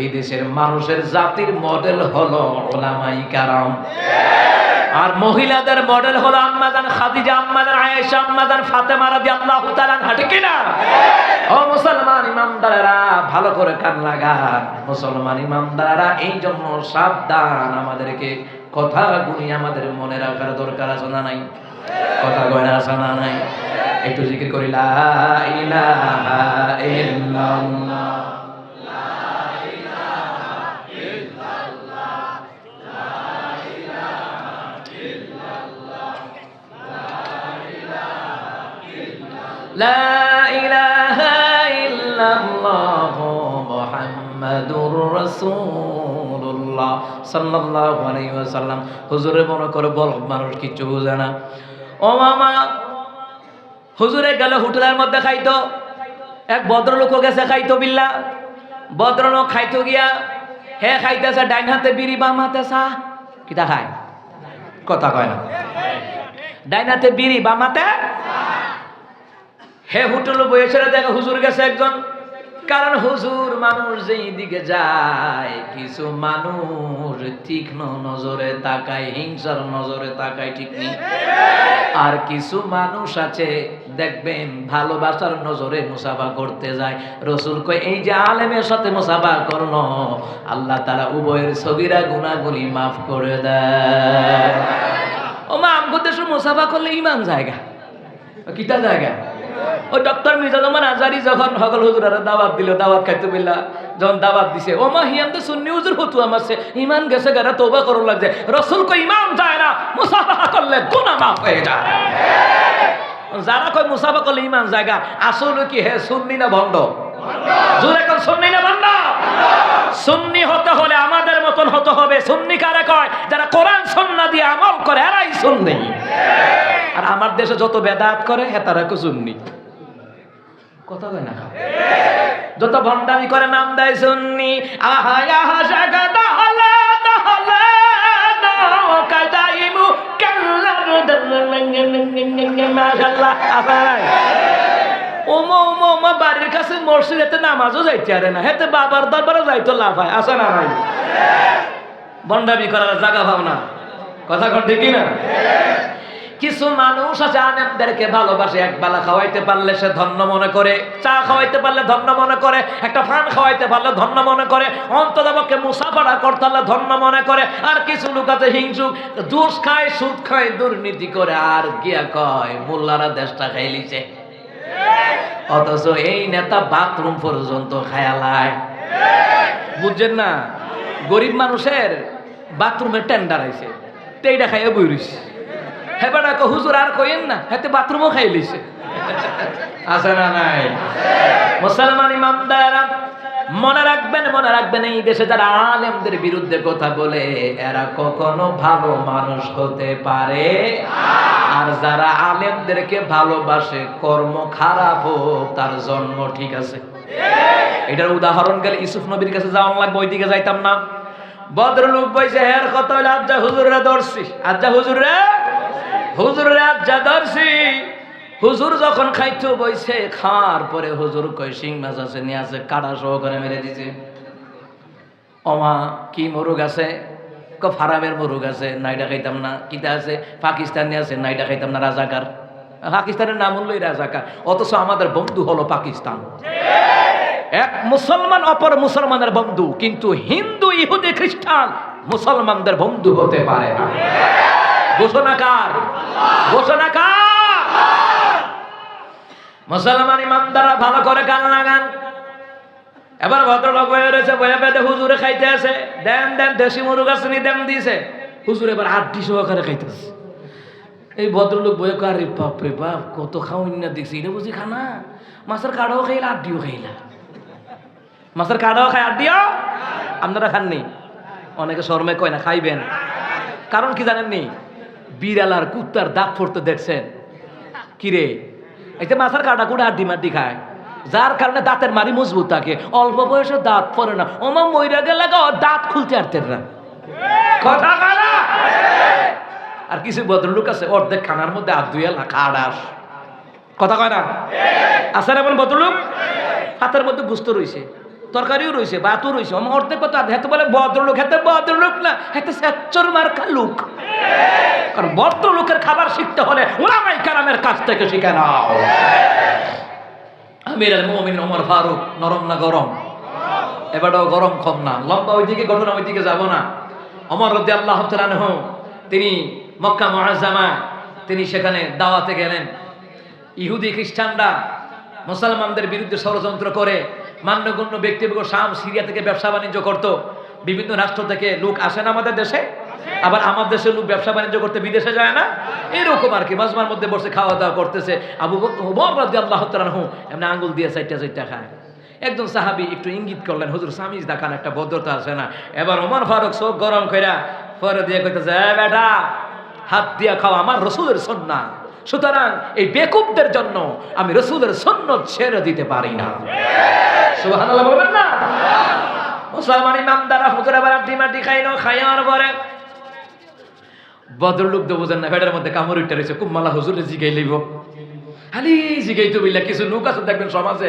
এই দেশের মানুষের জাতির মডেল হলো ওলামায়ে কেরাম। আর মহিলাদের মডেল হলো আম্মাজান খাদিজা, আম্মাজান আয়েশা, আম্মাজান ফাতেমা রাদিয়াল্লাহু তাআলা আনহা। ঠিক কিনা? ও মুসলমান ইমামদারেরা ভালো করে কান লাগান। মুসলমান ইমামদারেরা এই জন্য সাবধান। আমাদেরকে কথাগুলি আমাদের মনে রাখার দরকার আছে না নাই? কথা কয় না আছে না নাই? একটু জিকির করি লা ইলাহা ইল্লাল্লাহ। লা ইলাহা ইল্লাল্লাহ মুহাম্মাদুর রাসূলুল্লাহ সাল্লাল্লাহু আলাইহি ওয়াসাল্লাম। হুজুরে মনে করে বল মানুষ কিছু বোঝে না। ও মামা, হুজুরে গেল হোটেলের মধ্যে খাইতো। এক ভদ্রলোকও গেছে খাইতো। বিল্লাহ ভদ্রলোক খাইতো গিয়া হে খাইতেছে ডাইন হাতে বিড়ি, বাম হাতে চা। কিটা খায়? কথা কয় না? ডাইন হাতে বিড়ি, বাম হাতে হে হোটেল বসে দেখে হুজুর গেছে একজন। কারণ হুজুর মানুষ যেই দিকে যায় কিছু মানুষ তীক্ষ্ণ নজরে তাকায়, হিংসার নজরে তাকায়, ঠিক নেই? আর কিছু মানুষ আছে দেখবেন ভালোবাসার নজরে মুসাফা করতে যায়। রাসূল কয় এই যে আলেমের সাথে মুসাফা করলো আল্লাহ তাআলা উভয়ের সগীরা গুনাহগুলি মাফ করে দেয়। ও মা আমগো দেশে মুসাফা করলে ইমান জায়গা কিটা জায়গা? ওই ডক্টর মির্জাজামান আজহারি যখন হগল হুজুরারে দাওয়াত দিল, দাওয়াত খাইতে বিল্লাহ যখন দাওয়াত দিছে, ও মা হিয়াম তো সুন্নি হুজুর হতু আমারছে ইমান গেছে গারা তওবা করো লাগছে। রাসূল কই ইমান যায় না, মুসাফা করলে গুনাহ মাফ হয়ে যায়। যারা কয় মুসাফা করলে ইমান জায়গা, আসলে কি হে সুন্নি না ভণ্ড? জোরে কোন সুন্নি না ভণ্ড? সুন্নি হতে হলে আমাদের মতন হতে হবে। সুন্নি কারে কয়? যারা কোরআন সুন্নাহ দিয়ে আমল করে এরাই সুন্নি। আর আমার দেশে যত বেদাত করে হেতারা কো সুন্নি। কথা কয় না? যত ভণ্ডামি করে নাম দেয় সুন্নি। আহা আহা শাগা দালা দালা দাও কাদাইমু কাল্লা মাশাআল্লাহ। আফাই ওমো ওমো ওমো বাড়ির কাছে মসজিদেতে নামাজও যাইতে আরে না, হেতে বাবার দরবারে যাইতো লাফায়। আসে না ভাই? ভণ্ডামি করার জায়গা পাও না। কথা কোন ঠিক না? কিছু মানুষ আছে আলেমদেরকে ভালোবাসে, এক বেলা খাওয়াইতে পারলে সে ধন্য মনে করে, চা খাওয়াইতে পারলে ধন্য মনে করে, একটা ফান খাওয়াইতে পারলে ধন্য মনে করে, অন্ততপক্ষে মুসাফারা করতে পারলে ধন্য মনে করে। আর কিছু লোক আছে হিংসুক, জুস খায়, সুদ খায়, দুর্নীতি করে, আর গিয়া কয় মোল্লারা দেশটা খাইলিছে। অথচ এই নেতা বাথরুম পর্যন্ত খায়ালায়। বুঝছেন না? গরিব মানুষের বাথরুমের টেন্ডার আইছে, এইটা খাইয়া বই রইছে। হেবার হুজুর আর কইেন না, হাতে বাথরুমও খাই লিছে। আছে না নাই? মুসলমান ইমামদাররা মনে রাখবেন এই দেশে যারা আলেমদের বিরুদ্ধে কথা বলে এরা কখনো ভালো মানুষ হতে পারে আর যারা আলেমদেরকে ভালোবাসে কর্ম খারাপ হোক তার জন্ম ঠিক আছে। এটার উদাহরণ গেলে ইউসুফ নবীর কাছে যাওয়ার লাগবে, ওই দিকে যাইতাম না। ভদ্রলোক বইছে হের কথা হইলে আজ্জা হুজুররা ধরছি, আজ্জা হুজুররা আজ্জা ধরছি। হুজুর যখন খাইতো বইছে, খাওয়ার পরে হুজুর কয় শিং মাছ আছে নিয়ে আছে, কাটা সহকারে মেরে দিছে। ওমা কি মুরগ আছে? ফারামের মুরগ আছে, নাইটা খাইতাম না। কিতা আছে? পাকিস্তানি আছে, নাইটা খাইতাম না। রাজাকার, পাকিস্তানের নাম হলোই রাজাকার, অথচ আমাদের বন্ধু হলো পাকিস্তান। এক মুসলমান অপর মুসলমানের বন্ধু, কিন্তু হিন্দু ইহুদি খ্রিস্টান মুসলমানদের বন্ধু হতে পারে না। ঘোষণাকার মুসলমান ইমানদাররা ভালো করে গান লাগান। এবার ভদ্রলোক বয়ে রয়েছে, বয়ে পেতে হুজুরে খাইতে আছে, দেন দেশি মুরগ আছে নি, দেন দিয়েছে। হুজুর এবার আড্ডি সহকারে খাইতেছে। এই ভদ্রলোক বয়ে আরে বাপ রে বাপ, কত খাওয়াই না দেখছি, এটা বুঝি খানা? মাছের কাড়াও খাইলা, আড্ডিও খাইলা। মাছের কাড়াও খাই, আড্ডিও আপনারা খাননি? অনেকে শর্মে কয় না, খাইবেন। কারণ কি জানেননি? বিড়াল আর কুত্তার দাঁত পড়তে দেখছেন কিরে? এই মাছের কাটা কুড়া আড্ডি মাড্ডি খায়, যার কারণে দাঁতের মারি মজবুত থাকে, অল্প বয়সে দাঁত পড়ে না। ওমা মইরা গেলে দাঁত খুলতে পারতেন না। কথা বলা। আর কিছু ভদ্রলোক আছে অর্ধেক খানার মধ্যে আর দুই এলা খাড়াস, কথা কয় না? আছে না এমন ভদ্রলোক? হাতের মধ্যে গুস্ত রয়েছে, তরকারিও রয়েছে, ভাতও রয়েছে, আমার অর্ধেক কথা হেতে বলে ভদ্রলোক। হেতে ভদ্রলোক না, হেতে স্যাচ্চর মার্কা লোক। কারণ ভদ্রলোকের খাবার শিখতে হলে উলামায়ে কেরামের কাছ থেকে শিখে নাও। আমিরুল মুমিনিন ওমর ফারুক নরম না গরম? এবারও গরম কম না। লম্বা ওইদিকে ঘটনা, ওইদিকে যাব না। ওমর রাদিয়াল্লাহু তাআলা আনহু তিনি মক্কা মুআজ্জামা, তিনি সেখানে দাওয়াতে গেলেন। ইহুদি খ্রিস্টানরা মুসলমানদের বিরুদ্ধে ষড়যন্ত্র করে মান্যগণ্য ব্যক্তিবর্গ শাম সিরিয়া থেকে ব্যবসা বাণিজ্য করত। বিভিন্ন রাষ্ট্র থেকে লোক আসেন আমাদের দেশে, আবার আমার দেশের লোক ব্যবসা বাণিজ্য করতে বিদেশে যায় না, এরকম আর কি। মাজমার মধ্যে বসে খাওয়া দাওয়া করতেছে। আবু বকর ওমর রাদিয়াল্লাহু তাআলা আনহু এমনি আঙ্গুল দিয়ে চাইটা খায়। একজন সাহাবী একটু ইঙ্গিত করলেন, হুজুর সামিজ দেখান, একটা ভদ্রতা আছে না? এবার ওমর ফারুক চোখ গরম কইরা পরে দিয়ে কইতেছে, বেটা হাত দিয়া খাও, আমার রাসূলের সুন্নাহ, সুতরাং এই বেকুবদের জন্য আমি রাসূলের সুন্নাত ছেড়ে দিতে পারি না। সুবহানাল্লাহ বলবেন না? মুসলমান ইমানদাররা হুজুর এবার আড্ডি মাড্ডি খাইলো। খাইয়ার পরে ভদ্রলোক তো বোঝেন না, পেটের মধ্যে কামড় উঠে রয়েছে, কুম্মালা হুজুরে জিগাই লইব। আলি জিগাই তো বললা, কিছু লোক আছে দেখবেন সমাজে,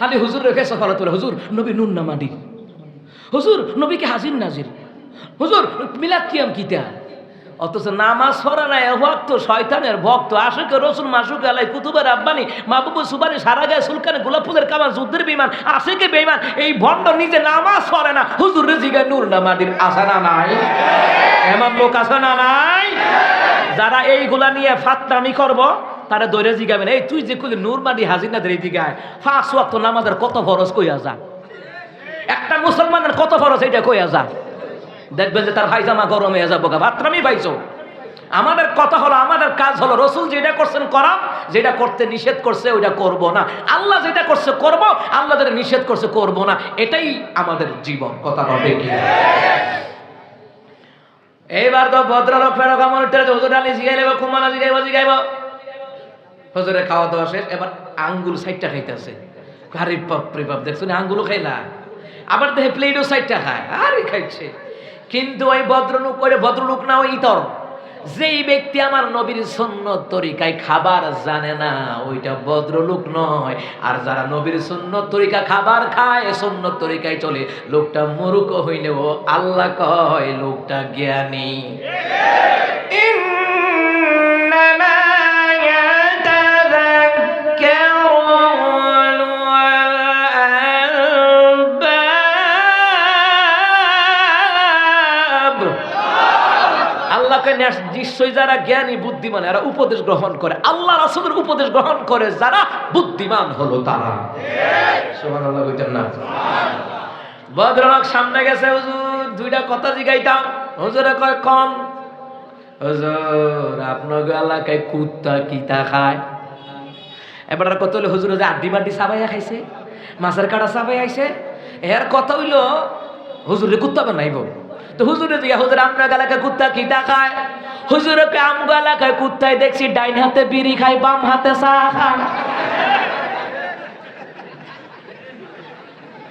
আলি হুজুর রেখে সফালা তোলে, হুজুর নবী নুন না মাডি, হুজুর নবীকে হাজির নাজির, হুজুর মিলাদ কিয়াম কিতা। অথচ নামাজ পড়া না তো শয়তানের ভক্ত, আশিকে রসুল মাসুক আলাই কুতুবের আব্বানি মাহবুবুর সুবানি সারা গায়ে সুলকানে গোলাপ ফুলের কামান যুদ্ধের বিমান আশিকে বেঈমান। এই ভণ্ড নিজে নামাজ পড়ে না, হুজুর রেজিগায় নূর না মাটির। আসে না নাই? এমন লোক আছে না নাই? যারা এইগুলা নিয়ে ফাতনামি করব তারা দৈরে জিগাবেন, এই তুই যে কইলি নূর মাটি হাজির না এই জিগায় 5 ওয়াক্ত নামাজের কত ফরজ কইয়া যা, একটা মুসলমানের কত ফরজ এইটা কইয়া যা, দেখবেন যে তার ভাইজামা গরম হয়ে যাবো। ভাতরামি পাইছো। আমাদের কথা হলো, আমাদের কাজ হলো রসুল যেটা করছেন করা, যেটা করতে নিষেধ করছে ওইটা করব না। আল্লাহ যেটা করছে করব, আল্লাহ যেটা নিষেধ করছে করব না। এটাই আমাদের জীবন। কথা বলবে কি? এইবার তো ভদ্রলোক ফেরো কামড় উঠে হুজুর আলী জিগাইব, কুমানা জিগাইব। হুজুরের খাওয়া দাওয়া শেষ, এবার আঙ্গুল সাইডটা খাইতেছে। আরে বাপ রে বাপ, দেখছো না আঙ্গুলও খাইলা, আবার দেখে প্লেটও সাইডটা খায়, আরে খাইছে। কিন্তু ওই ভদ্রলোক না, ওই ইতর যেই ব্যক্তি আমার নবীর সুন্নত তরিকায় খাবার জানে না, ওইটা ভদ্রলোক নয়। আর যারা নবীর সুন্নত তরিকা খাবার খায়, সুন্নত তরিকায় চলে, লোকটা মূর্খ হইলেও আল্লাহ কয় লোকটা জ্ঞানী। নিশ্চয়ই যারা জ্ঞানী বুদ্ধিমান এরা উপদেশ গ্রহণ করে, আল্লাহ রাসূলের উপদেশ গ্রহণ করে যারা বুদ্ধিমান হলো তারা। সুবহানাল্লাহ কইতেন না? ভদ্রলোক সামনে গেছে, হুজুর দুইটা কথা জিগাইতাম। হুজুরে কয় কোন? হুজুর আপনার এলাকায় কুত্তা কিতা খায়? এবার কত হইলো হুজুর যে আড্ডি বাড্ডি চাবাইয়া খাইছে, মাছের কাটা চাবাই আইছে। এর কথা হইলো হুজুরে কুত্তা বানাইব। তো হুজুরে জিয়া হুজুর আপনার এলাকায় কুত্তা কিতা খায়? হুজুরকে আমগো এলাকায় কুত্তায় দেখছি ডাইন হাতে বিড়ি খায়, বাম হাতে চা খায়।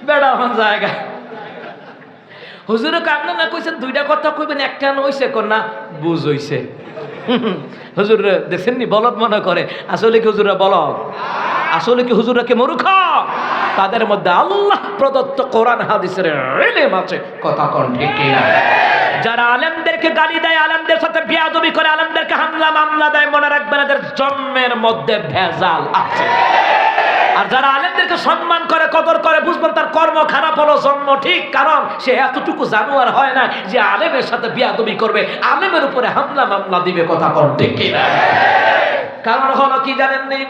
বেড়া হন জায়গা হুজুরে কান্না না কইছেন দুইটা কথা কইবেন, একটা হইছে কন্যা বুঝ হইছে। হুজুর দেখছেন নি বলদ মনে করে, আসলে কি হুজুরা বলদ? আসলে কি হুজুরা কে মূর্খ? তাদের মধ্যে আল্লাহ প্রদত্ত কোরআন হাদিসের ইলম আছে, কথা কোন ঠিক কিনা? যারা আলেমদেরকে গালি দেয়, আলেমদের সাথে বেয়াদবি করে, আলেমদেরকে হামলা মামলা দেয়, মনে রাখবেন এদের জন্মের মধ্যে ভেজাল আছে। আর যারা আলেমদেরকে সম্মান করে, কদর করে, বুঝবেন তার কর্ম খারাপ হলো, জন্ম ঠিক। কারণ সে এতটুকু জানোয়ার হয় না যে আলেমের সাথে বিয়াদবি করবে, আলেমের উপরে হামলা মামলা দিবে, কথা কোন ঠিক কিনা? কারণ হলো কি জানেননি?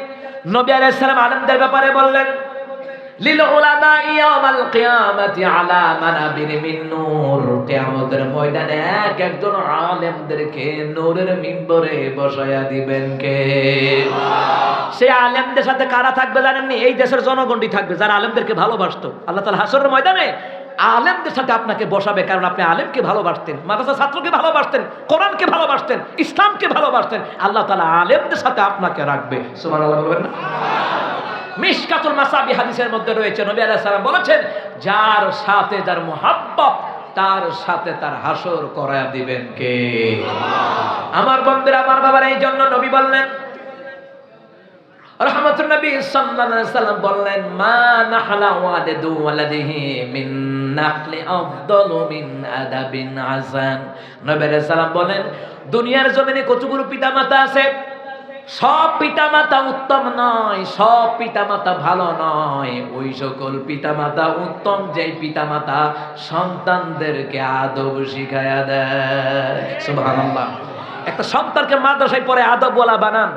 নবী আলাইহিস সালাম আলেমদের ব্যাপারে বললেন, লিল উলামা ইয়াউমাল কিয়ামাতি আলা মানাবির মিন নূর। কিয়ামতের ময়দানে এক একজন আলেমদেরকে নূরের মিম্বরে বসায়া দিবেন কে? সেই আলেমদের সাথে কারা থাকবে জানেননি? এই দেশের জনগণই থাকবে যারা আলেমদেরকে ভালোবাসতো। আল্লাহ তাআলা হাসরের ময়দানে আলেমদের সাথে আপনাকে বসাবে, কারণ আপনি আলেমকে ভালোবাসতেন, মাদ্রাসা ছাত্রকে ভালোবাসতেন, কোরআনকে ভালোবাসতেন, ইসলামকে ভালোবাসতেন। আল্লাহ তাআলা আলেমদের সাথে আপনাকে রাখবে। সুবহানাল্লাহ বলবেন না? মিশকাতুল মাসাবি হাদিসের মধ্যে রয়েছে, নবী আলাইহিস সালাম বলেছেন, যার সাথে যার মুহাব্বত, তার সাথে তার হাসর করায়া দিবেন কে? আমার বন্ধুরা, আমার বাবার, এই জন্য নবী বললেন, রাহমাতুন নবী সাল্লাল্লাহু আলাইহি সাল্লাম বললেন, মা নাহলা ওয়ালাদু ওয়ালাদিহি মিন নাহলি আফদালু মিন আদাবিন হাসান। নবী আলাইহিস সালাম বলেন, দুনিয়ার জমিনে কতগুলো পিতামাতা আছে, সব পিতামাতা উত্তম নয়, সব পিতামাতা ভালো নয়। ওই সকল পিতামাতা উত্তম যেই পিতামাতা সন্তানদেরকে আদব শিখায়া দেয়। সুবহানাল্লাহ। একটা সন্তানকে মাদ্রাসায় পড়ে আদবওয়ালা বানান,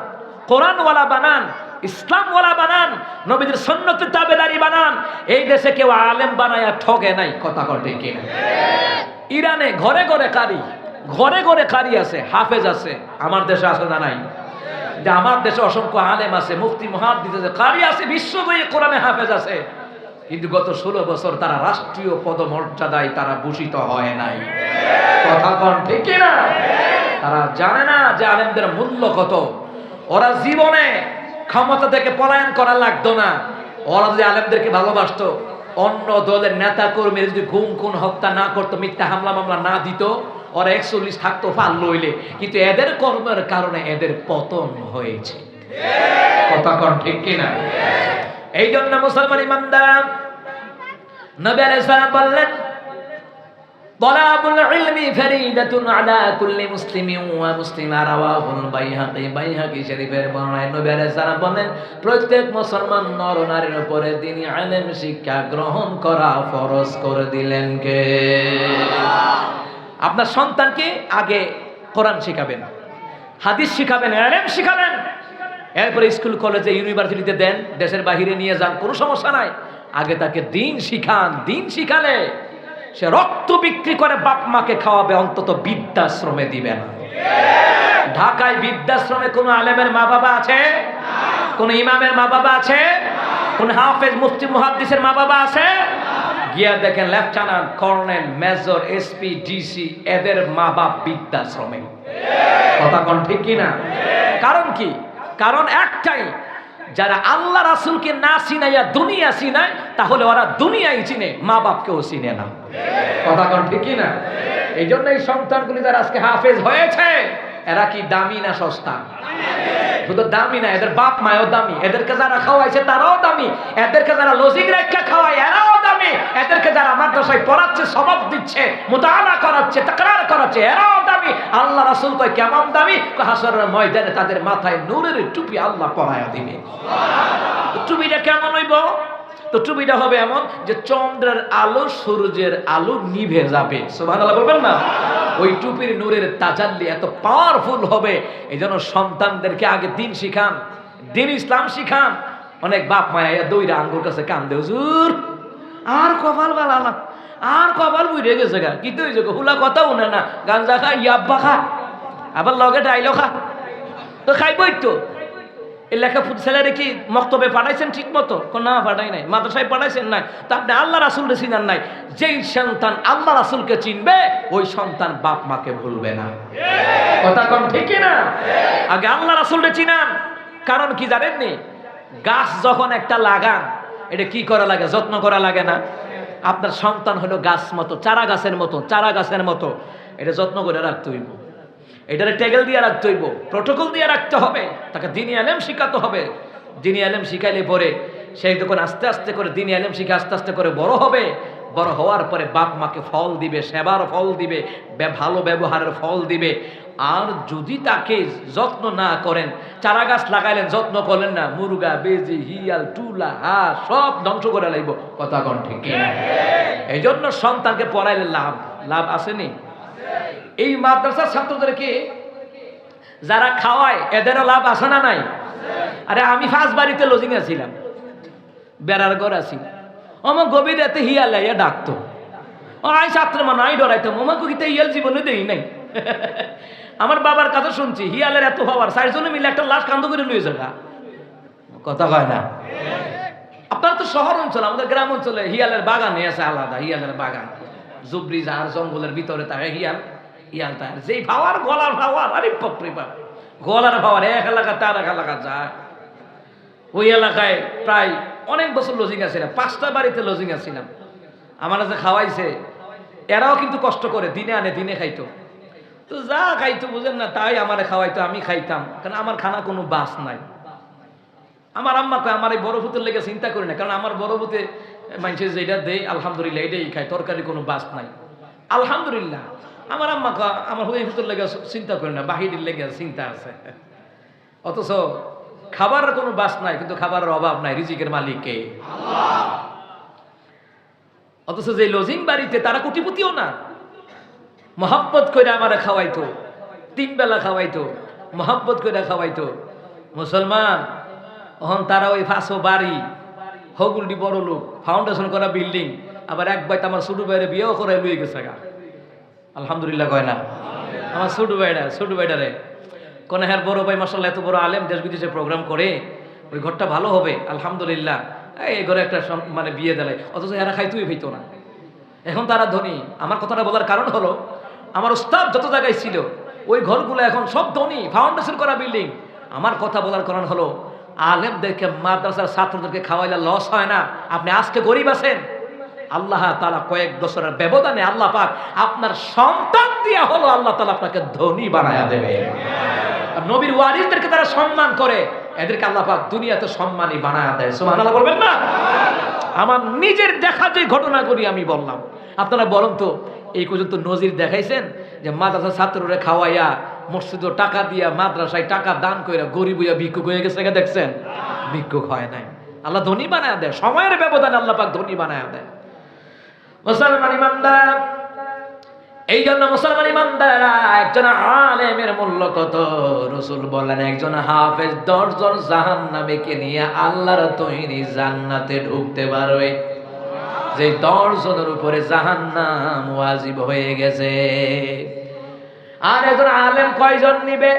কোরআনওয়ালা বানান, ইসলামওয়ালা বানান, নবীদের সুন্নতের তাবেদারি বানান। এই দেশে কেউ আলেম বানায়া ঠকে নাই, কথা কটে কিনা? ইরানে ঘরে ঘরে কারি, ঘরে ঘরে কারি আছে, হাফেজ আছে। আমার দেশে আছে না নাই? যে আমার দেশে অসংখ্য আলেম আছে, মুফতি মুহাদ্দিস আছে, কারি আছে, বিশ্বজয়ী কোরআনে হাফেজ আছে। কিন্তু গত 16 বছর তারা রাষ্ট্রীয় পদমর্যাদায় তারা ভূষিত হয় নাই, কথা কোন ঠিক কিনা? তারা জানে না যে আলেমদের মূল্য কত। ওরা জীবনে ক্ষমতা থেকে পলায়ন করা লাগতো না। ওরা যদি আলেমদেরকে ভালোবাসতো, অন্য দলের নেতা কর্মীরা যদি গুম খুন হত্যা না করতো, মিথ্যা হামলা মামলা না দিত, ওরা 41 থাকতো ফাল লইলে। কিন্তু এদের কর্মের কারণে এদের পতন হয়েছে, কথা কোন ঠিক কিনা? এই জন্য মুসলমান ইমানদার, নবী আলাইহিস সালাম বললেন, তালাবুল ইলমি ফরিদাতুন আলা কুল্লি মুসলিমিন ওয়া মুসলিমা। রাওয়াহুল বাইহাকি, বাইহাকি শরীফের বর্ণনায় নবী আলাইহিস সালাম বলেন, প্রত্যেক মুসলমান নর নারীর উপরে দ্বীনি ইলম শিক্ষা গ্রহণ করা ফরজ করে দিলেন কে? আপনার সন্তানকে আগে কোরআন শিখাবেন, হাদিস শিখাবেন, ইলম শিখাবেন, এরপরে স্কুল কলেজে ইউনিভার্সিটিতে দেন, দেশের বাহিরে নিয়ে যান, কোনো সমস্যা নাই। আগে তাকে দিন শিখান। দিন শিখালে সে রক্ত বিক্রি করে বাপ মাকে খাওয়াবে, অন্তত বৃদ্ধাশ্রমে দিবে না। ঢাকায় বৃদ্ধাশ্রমে কোন আলেমের মা বাবা আছে? কোন ইমামের মা বাবা আছে? কোন হাফেজ মুফতি মুহাদ্দিসের মা বাবা আছে? গিয়া দেখেন lieutenant, colonel, major, SP, DC, এদের মা বাপ বৃদ্ধাশ্রমে, কথা কোন ঠিক কিনা? কারণ কি? কারণ একটাই, যারা আল্লাহ রাসূলকে না চিনাইয়া দুনিয়া চিনায়, তাহলে ওরা দুনিয়াই চিনে, মা বাপকেও চিনে না, কথা কোন ঠিক কিনা? এই জন্য এই সন্তানগুলি যারা আজকে হাফেজ হয়েছে, এরা কি দামি না সস্তা? শুধু দামি না, এদের বাপ মায়ও দামি, এদেরকে যারা খাওয়াইছে তারাও দামি, এদেরকে যারা লজিক রেখা খাওয়ায় এরাও দামি, এদেরকে যারা মাদ্রাসায় পড়াচ্ছে, সবক দিচ্ছে, মুতাআলা করাচ্ছে, তাকরার করাচ্ছে, এরাও দামি। আল্লাহ রাসূল কয় কেমন দামি? হাসরের ময়দানে তাদের মাথায় নূরের টুপি আল্লাহ পরায়া দিবে। টুপিটা কেমন হইব? তো টুপিটা হবে এমন যে চন্দ্রের আলো সূর্যের আলো নিভে যাবে, সুবহানাল্লাহ বলবেন না? ওই টুপির নূরের তাজাল্লি এত পাওয়ারফুল হবে। এই জন্য সন্তানদেরকে আগে দিন শিখান, দিন ইসলাম শিখান। অনেক বাপ মায়া দইরা আঙ্গুর কাছে কান্দে, হুজুর আর কপাল বালা না, আর কপাল বুঝে গেছে গা, কিন্তু ওই যে হুলা কথা উনে না, গাঞ্জা খা, ইয়াব্বা খা, আবার লগে ডাইলো খা, তো খাইবই তো। এই লেখা ছেলেরে কি মক্তবে পাঠাইছেন ঠিক মতো? না পাঠাই নাই। মাদ্রাসায় পাঠাইছেন নাই, তা আপনি আল্লাহ রাসূলকে চিনেন নাই। যেই সন্তান আল্লাহ রাসূলকে চিনবে ওই সন্তান বাপ মাকে ভুলবে না। কথা কোন ঠিক না? আগে আল্লাহ রাসূলকে চিনান। কারণ কি জানেননি? গাছ যখন একটা লাগান, এটা কি করা লাগে? যত্ন করা লাগে না? আপনার সন্তান হলো গাছ মতো, চারা গাছের মতো, চারা গাছের মতো। এটা যত্ন করে রাখতে হইব, এটারে টেগেল দিয়ে রাখতে হইব, প্রটোকল দিয়ে রাখতে হবে, তাকে দ্বীনি ইলম শিখাতে হবে। দ্বীনি ইলম শিখাইলে পরে সেই তখন আস্তে আস্তে করে দ্বীনি ইলম শিখে আস্তে আস্তে করে বড় হবে। বড় হওয়ার পরে বাপ মাকে ফল দিবে, সেবার ফল দিবে, ভালো ব্যবহারের ফল দিবে। আর যদি তাকে যত্ন না করেন, চারা গাছ লাগাইলেন, যত্ন করলেন না, মুরগা, বেজি, হিয়াল, টুলা, হাঁস সব ধ্বংস করে লাইব। কথা কোন ঠিক না? এই জন্য সন্তানকে পড়াইলে লাভ আসেনি? এই মাদ্রাসার ছাত্রদেরকে যারা খাওয়ায় এদেরও লাভ আসে না নাই? আরে আমি ফার্স্ট বাড়িতে লজিং আছিলাম, বেড়ার ঘর আছি, আমার গভীর রাতে হিয়াল আইয়া ডাকতো। আই ছাত্র মানে আই ডরাইতাম, আমাকে কিতে হিয়াল জীবনে দেই নাই। আমার বাবার কাছে শুনছি হিয়ালের এত হওয়ার, 4 জনে মিলে একটা লাশ কান্দ করে লইয়ে যাগা। কথা কয় না? আপনার তো শহর অঞ্চল, আমাদের গ্রাম অঞ্চলে হিয়ালের বাগান আছে আলাদা। হিয়ালের বাগান জুবরি জাহার জঙ্গলের ভিতরে থাকে হিয়াল তার যেই ভাওয়ার, গলার ভাওয়ার, আরে বাপরে বাপ, গলার ভাওয়ার এক এলাকা তার এক এলাকা যায়। ওই এলাকায় প্রায় অনেক বছর লজিং আছিলাম, 5টা বাড়িতে লজিং আছিলাম। আমার যে খাওয়াইছে এরাও কিন্তু কষ্ট করে, দিনে আনে দিনে খাইতো। তো যা খাইতো বুঝেন না, তাই আমারে খাওয়াইতো, আমি খাইতাম, কারণ আমার খানা কোনো বাস নাই। আমার আম্মা কয় আমার এই বড় ভূতের লেগে চিন্তা করি না, কারণ আমার বড় ভূতে মানুষের যেটা দেয় আলহামদুলিল্লাহ এটাই খায়, তরকারি কোনো বাস নাই আলহামদুলিল্লাহ। আমার আম্মা কয় আমার ওই ভূতের লেগে চিন্তা করি না, বাহিরের লেগে চিন্তা আছে। অথচ খাবারের কোনো বাস নাই, কিন্তু খাবারের অভাব নাই, রিজিকের মালিক কে? আল্লাহ। অথচ যে লজিং বাড়িতে তারা কোটিপতিও না, মহব্বত করে আমারে খাওয়াইতো, 3 বেলা খাওয়াইতো, মহব্বত করে খাওয়াইতো। মুসলমান এখন তারা ওই 500 বাড়ি, হগুলটি বড় লোক, ফাউন্ডেশন করা বিল্ডিং, আবার এক বাইতে আমার ছোট ভাইয়ের বিয়েও করে লুয়ে গেছে গা। আলহামদুলিল্লাহ কয় না? আমার ছোট ভাইটারে কোন হ্যার বড় ভাই মাশাআল্লাহ এত বড় আলেম, দেশ বিদেশে প্রোগ্রাম করে, ওই ঘরটা ভালো হবে আলহামদুলিল্লাহ, এই ঘরে একটা মানে বিয়ে দেয়। অথচ এরা খাইতেই হইতো না, এখন তারা ধনী। আমার কথাটা বলার কারণ হলো আমার উস্তাদ যত জায়গায় ছিল ওই ঘরগুলো এখন সব ধনী, ফাউন্ডেশন করা বিল্ডিং। আমার কথা বলার কারণ হলো আলেমদেরকে, মাদ্রাসার ছাত্রদেরকে খাওয়াইলে লস হয় না। আপনি আজকে গরিব আছেন, আল্লাহ তাআলা কয়েক বছরের ব্যবধানে আল্লাহ পাক আপনার সন্তান দিয়া হলো আল্লাহ তাআলা আপনাকে ধনী বানায়া দেবে। নবীর ওয়ারিসদেরকে তারা সম্মান করে, এদেরকে আল্লাহ পাক দুনিয়াতে সম্মানী বানায়া দেয়। সুবহানাল্লাহ বলবেন না? আমার নিজের দেখা যে ঘটনাগুলি আমি বললাম, আপনারা বলুন তো এই পর্যন্ত নজির দেখাইছেন যে মাদ্রাসার ছাত্ররা খাওয়াইয়া, মসজিদে টাকা দিয়া, মাদ্রাসায় টাকা দান করে গরিব হইয়া ভিক্ষুক হয়ে গেছে? দেখছেন? ভিক্ষুক হয় নাই, আল্লাহ ধনী বানায়া দেয়, সময়ের ব্যবধানে আল্লাহ পাক ধনী বানায়া দেয়। মুসলমান ইমানদার, এই জন্য মুসলমান ইমানদাররা একজন আলেমের মূল্য কত? রাসূল বলেন একজন হাফেজ 10 জন জাহান্নামীকে নিয়ে আল্লাহর তৈরি জান্নাতে ঢুকতে পারবে। যে 10 জনের উপরে জাহান্নাম ওয়াজিব হয়ে গেছে। আর একজন আলেম কয়জন নিবে?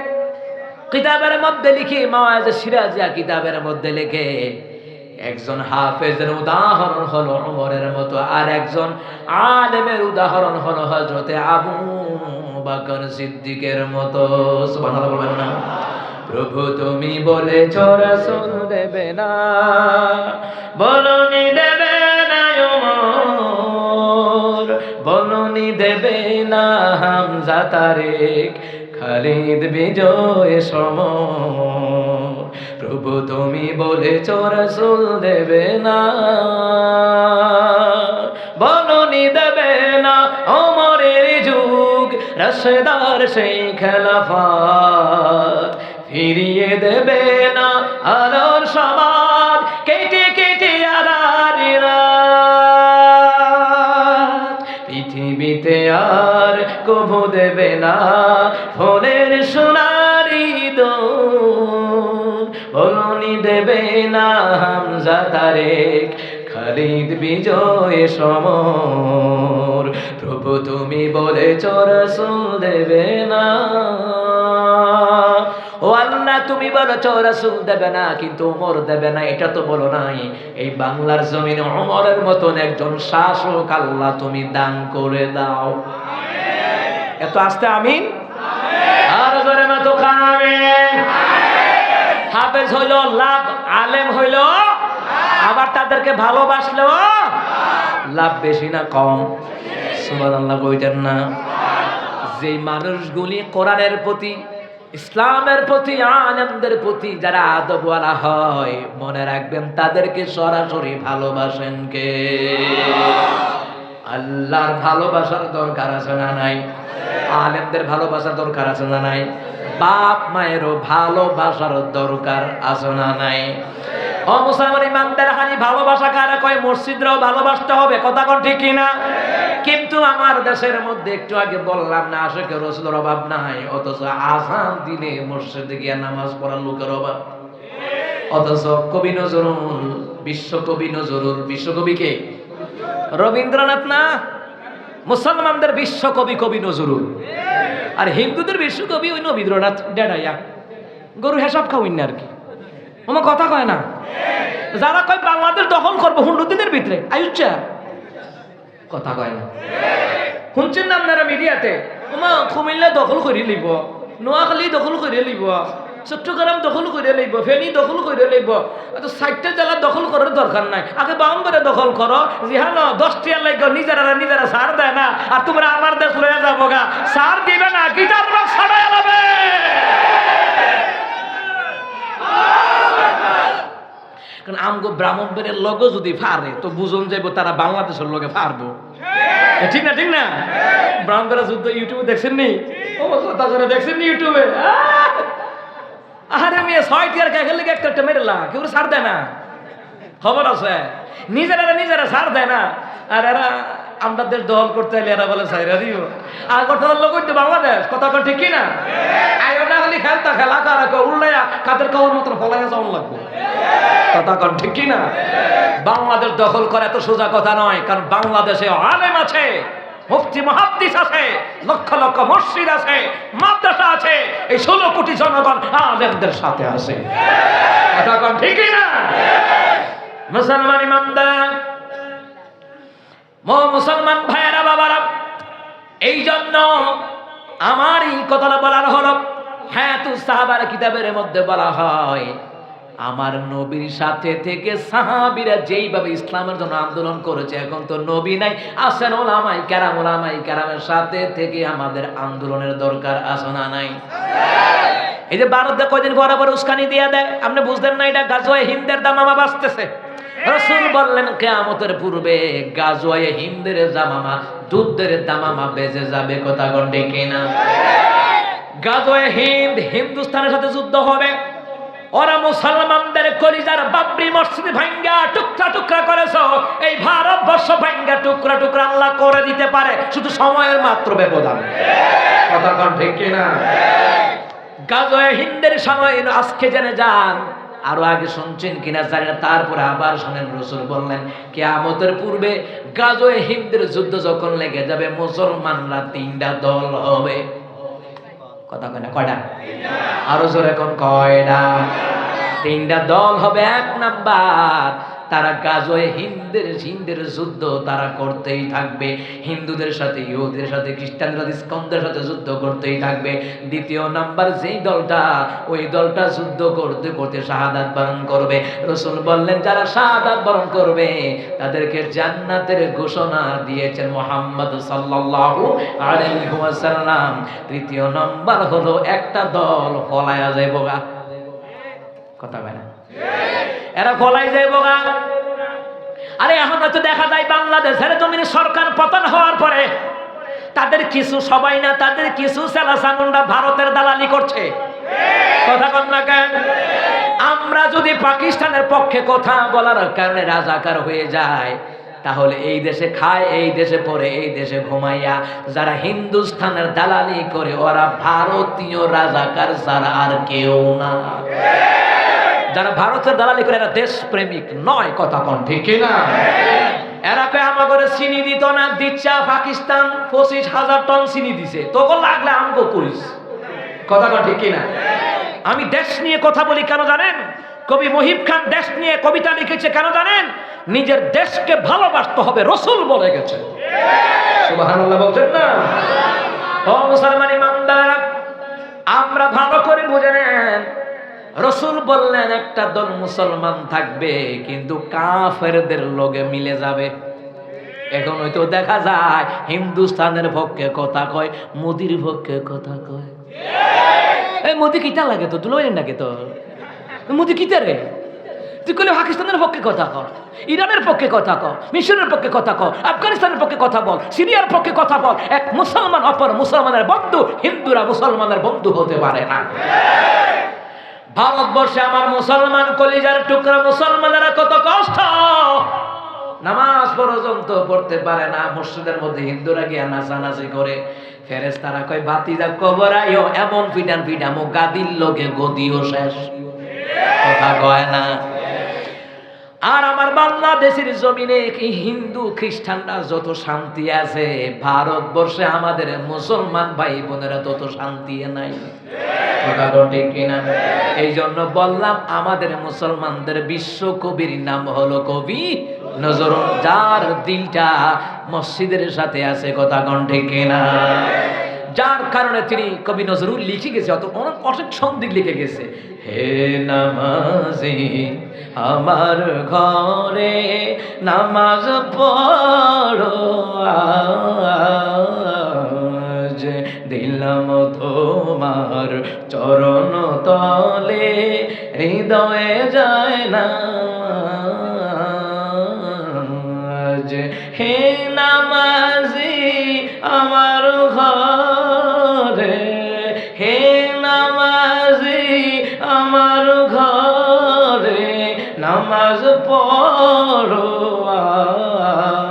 কিতাবের মধ্যে লিখে, মাওয়াইজ সিরাজিয়া কিতাবের মধ্যে লিখে, একজন হাফেজের উদাহরণ হলো ওমরের মতো, আর একজন আলেমের উদাহরণ হলো হযরতে আবু বকর সিদ্দিকের মতো। সুবহানাল্লাহ বলবেন না? প্রভু তুমি বলেছ রাসূল দেবে না, বলনি দেবে না ওমর, বলনি দেবে না হামজা, তারেক, খালিদ, বিজয়, সমর। প্রভু তুমি বলেছ রাসূল দেবে না, বলনি দেবে না ওমরের যুগ, রাশেদার সেই খেলাফত, ফিরিয়ে দেবে না আলোর সমাজ, কেটে কেটে আধারি রাত, পৃথিবীতে আর কভু দেবে না ফলের সোনারি দোল, বলনি দেবে না হামজা, তারেক, খালিদ, বিজয়, সমর। প্রভু তুমি বলেছ রাসূল দেবে না। তুমি বলেছ রাসূল দেবে না, কিন্তু ওমর দেবে না, এটা তো বলো নাই। এই বাংলার জমিনে ওমরের মতন একজন শাসক আল্লাহ তুমি দান করে দাও। এত আস্তে আমিন, আর জোরে মত আমিন। হাফেজ হইল লাভ, আলেম হইল আবার তাদেরকে ভালোবাসলো লাভ বেশি না কম? সুবহানাল্লাহ কইতেন না? যে মানুষগুলি কোরআনের প্রতি, ইসলামের প্রতি, আলেমদের প্রতি যারা আদবওয়ালা হয়, মনে রাখবেন তাদেরকে সরাসরি ভালোবাসেন কে? আল্লাহর ভালোবাসার দরকার আছে না নাই? আলেমদের ভালোবাসার দরকার আছে না নাই? বাপ মায়েরও ভালোবাসার দরকার আছে না নাই? ও মুসলমান ইমানদার হানি ভালোবাসা কারা কয়? মসজিদরাও ভালোবাসতে হবে, কথা কোন ঠিক কিনা? কিন্তু আমার দেশের মধ্যে একটু আগে বললাম না, আশিকে রাসূলের অভাব নাই, অথচ আযান দিলে মসজিদে গিয়ে নামাজ পড়ার লোকের অভাব। অথচ কবি নজরুল, বিশ্বকবি নজরুল, বিশ্বকবি কে? রবীন্দ্রনাথ না, মুসলমানদের বিশ্বকবি কবি নজরুল, আর হিন্দুদের বিশ্বকবি ওই রবীন্দ্রনাথ। ডেডাইয়া গরু হেসাব খাওয়াইন না আর কি, আমার কথা কয় না। যারা কয় বাংলাদেশ দখল করবো হুন্ডুদিনের ভিতরে, আয়ুচ্ছা কথা কয় না। শুনছেন না আপনারা মিডিয়াতে? কুমিল্লা দখল করে লিব, নোয়াখালী দখল করে লিব, চট্টগ্রাম দখল করে লইব, ফেনী দখল করে লইব। 60টা জেলা দখল করার দরকার নাই, আগে বাউন্ডারি দখল করো। জিহান 10টি লাগে নিজেরা সার দেয় না, আর তোমরা আমার দেশ লয়ে যাবো গা, সার দিবে না, গিটার বক্স ছাড়াই যাবে। কারণ আমগো ব্রাহ্মণবাড়ির লগে যদি ফারে তো বুঝন যাইব তারা বাংলাদেশের লগে ফারবো, ঠিক না? ঠিক না? ব্রাহ্মণবাড়ির যুদ্ধ ইউটিউবে দেখছেন নি? ও কথা করে দেখছেন নি ইউটিউবে? আরে মেয়ে 6টি আর কাকে লেগে একটা মেরেলা, কেউ সার দেয় না, খবর আছে। নিজেরা সার দেয় না, আর এরা আমরা দেশ দখল করতে এলে এরা বলে সাইরা দিও। আর কথা লোক বাংলাদেশ, কথা ঠিক কিনা? আয়োটা খালি খেলা তারা উল্লাইয়া কাদের কাউর মতন ফলাইয়া যাওয়ান লাগবে, কথা কন ঠিক কিনা? বাংলাদেশ দখল করা এত সোজা কথা নয়, কারণ বাংলাদেশে আলেম আছে, মুফতি মুহাদ্দিস আছে, লক্ষ লক্ষ মসজিদ আছে, মাদ্রাসা আছে, এই 16 কোটি জনগণ আলেমদের সাথে আছে, কথা কন ঠিক কিনা? মুসলমান ইমানদার, মুসলমান ভাইয়েরা বাবারা, এই জন্য আমার এই কথাটা বলার হলো, হ্যাঁ তো সাহাবার কিতাবের মধ্যে বলা হয় আমার নবীর সাথে থেকে সাহাবীরা যেইভাবে ইসলামের জন্য আন্দোলন করেছে, এখন তো নবী নাই, আসেন ওলামাই কেরামের সাথে থেকে আমাদের আন্দোলনের দরকার আছে না নাই? এই যে ভারতে কয়দিন বরাবর উস্কানি দিয়ে দেয়, আপনি বুঝলেন না? এটা গাজওয়ায়ে হিন্দের দামামা বাঁচতেছে। রাসূল বললেন কিয়ামতের পূর্বে গাজওয়ায়ে হিন্দের জামামা, যুদ্ধের দামামা বেজে যাবে, কথা গন্ডে কিনা? গাজওয়ায়ে হিন্দ, হিন্দুস্তানের সাথে যুদ্ধ হবে। ওরা মুসলমানদের কলিজার বাবরি মসজিদ ভাঙ্গা টুকরা টুকরা করেছ, এই ভারতবর্ষ ভাঙ্গা টুকরা টুকরা আল্লাহ করে দিতে পারে, শুধু সময়ের মাত্র ব্যবধান, কথা কোন ঠিক কিনা? গাজওয়ায়ে হিন্দের সময় আজকে জেনে যান, আরো আগে শুনছেন কিনা জানি না, তারপরে আবার শুনেন। রাসূল বললেন কিয়ামতের পূর্বে গাজওয়ায়ে হিন্দের যুদ্ধ যখন লেগে যাবে, মুসলমানরা 3টা দল হবে, কথা কয় না? কয়টা? আরো জোরে কোন কয়টা? 3টা দল হবে। 1 নাম্বার, তারা গাজওয়ায়ে হিন্দের যুদ্ধ তারা করতেই থাকবে, হিন্দুদের সাথে, ইহুদের সাথে, খ্রিস্টানদের সাথে, ইস্কনদের সাথে যুদ্ধ করতেই থাকবে। 2 নাম্বার, যেই দলটা, ওই দলটা যুদ্ধ করতে করতে শাহাদাত বরণ করবে। রাসূল বললেন যারা শাহাদাত বরণ করবে তাদেরকে জান্নাতের ঘোষণা দিয়েছেন মুহাম্মদ সাল্লাল্লাহু আলাইহি ওয়াসাল্লাম। 3 নাম্বার হলো একটা দল ফলায়া যাইব গা, কথা বলে না? এরা ফলাই যাইব গা। আরে এখন তো দেখা যায় বাংলাদেশের জমিনে সরকার পতন হওয়ার পরে তাদের কিছু, সবাই না, তাদের কিছু সেলাসানুন্ডা ভারতের দালালি করছে, কথা কন না কেন? আমরা যদি পাকিস্তানের পক্ষে কথা বলার কারণে রাজাকার হয়ে যায়, তাহলে এই দেশে খায়, এই দেশে পড়ে, এই দেশে ঘুমাইয়া যারা হিন্দুস্তানের দালালি করে ওরা ভারতীয় রাজাকার ছাড়া আর কেউ না। যারা ভারতের দালালি করে এরা দেশপ্রেমিক নয়, কথা কোন ঠিক না? এরা কে আমাকে চিনি দিত না, দিচ্ছা পাকিস্তান 25,000 টন চিনি দিছে, তোকে লাগলে আমগো করিস, কথা কোন ঠিক না? আমি দেশ নিয়ে কথা বলি কেন জানেন? কবি মহিব খান দেশ নিয়ে কবিতা লিখেছে কেন জানেন? নিজের দেশকে ভালোবাসতে হবে, রাসূল বলে গেছে। সুবহানাল্লাহ বলছেন না? ও মুসলমান ইমানদার, আমরা ভালো করে বুঝে নেন, রাসূল বললেন একটা দল মুসলমান থাকবে কিন্তু কাফেরদের লগে মিলে যাবে। এখন হয়তো দেখা যায় হিন্দুস্তানের পক্ষে কথা কয়, মোদির পক্ষে কথা কয়। এই মোদি কিতা লাগে তো তুলো নাকি তো মোদি কিতা রে? তুই কইলে পাকিস্তানের পক্ষে কথা কর, ইরানের পক্ষে কথা কর, মিশরের পক্ষে কথা কর, আফগানিস্তানের পক্ষে কথা বল, সিরিয়ার পক্ষে কথা বল। এক মুসলমান অপর মুসলমানের বন্ধু, হিন্দুরা মুসলমানের বন্ধু হতে পারে না। ভারতবর্ষে আমার মুসলমান কলিজার টুকরা মুসলমানেরা কত কষ্ট, নামাজ পর্যন্ত পড়তে পারে না। মসজিদের মধ্যে হিন্দুরা গিয়া নাচানাচি করে, ফেরেশতারা কয় বাতিজা কবর আইও, এমন পিটান পিটামো গাদির লোকে গদিও শেষ, কথা কয় না। আর আমার বাংলাদেশের জমিনে কি হিন্দু খ্রিস্টানরা যত শান্তি আছে, ভারতবর্ষে আমাদের মুসলমান ভাই বোনেরা তত শান্তি নাই, কথা ঠিক কিনা? এই জন্য বললাম আমাদের মুসলমানদের বিশ্ব কবির নাম হলো কবি নজরুল, যার দিলটা মসজিদের সাথে আছে, কথা ঠিক কিনা? যার কারণে তিনি কবি নজরুল লিখে গেছে, অনেক সন্ধিক লিখে গেছে। হে নামাজি আমার ঘরে নামাজ পড়ো আজ, দিলাম তোমার চরণ তলে হৃদয়ে যায় না। হে নামাজি আমার ঘরে, হে নামাজি আমার ঘরে নামাজ পড়ো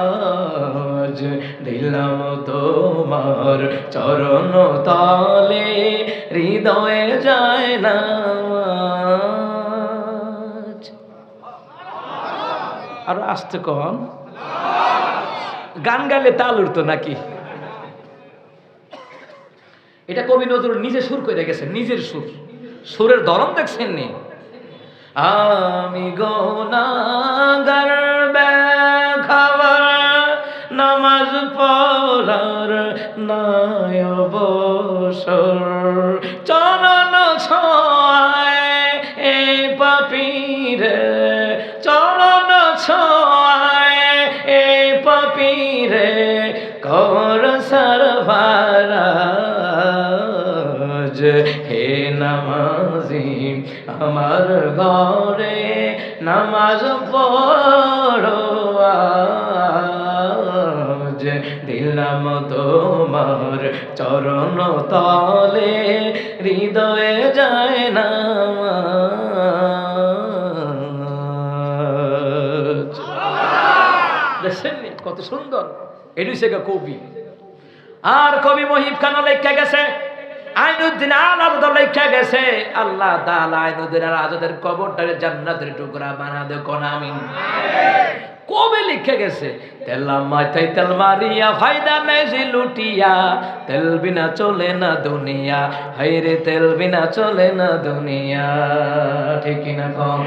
আজ, দিলাম তোমার চরণ তলে হৃদয়ে যায় না। আর আসতে কন গান গাইলে তাল উঠতো নাকি? এটা কবি নজরুল নিজে সুর করে গেছেন, নিজের সুর, সুরের ধরন দেখছেন নি? আমি গুনাহগার বেখবর, নামাজ পড়ার নাই অবসর, চরণ ছোঁয়ায় এই পাপীরে, চরণ ছোঁয়ায় এই পাপীরে কর সরফরাজ। হে নামাজি আমার ঘরে নামাজ পড়ো আজ, দিলাম তোমার চরণ তলে হৃদয়ে যায় না। কত সুন্দর, এটি সে কবি। আর কবি মহিব খান লেখা গেছে, আইনুদ্দিন আলাদা লেখা গেছে, আল্লাহ তাআলা আইনুদ্দিন আলাদের কবরটারে জান্নাতের টুকরা বানা দে, কোন আমিন। কবে লিখে গেছে, তেলাম মাথায় তেল মারিয়া ফায়দা নেই যে লুটিয়া, তেল বিনা চলে না দুনিয়া, হায়রে তেল বিনা চলে না দুনিয়া, ঠিক না কম?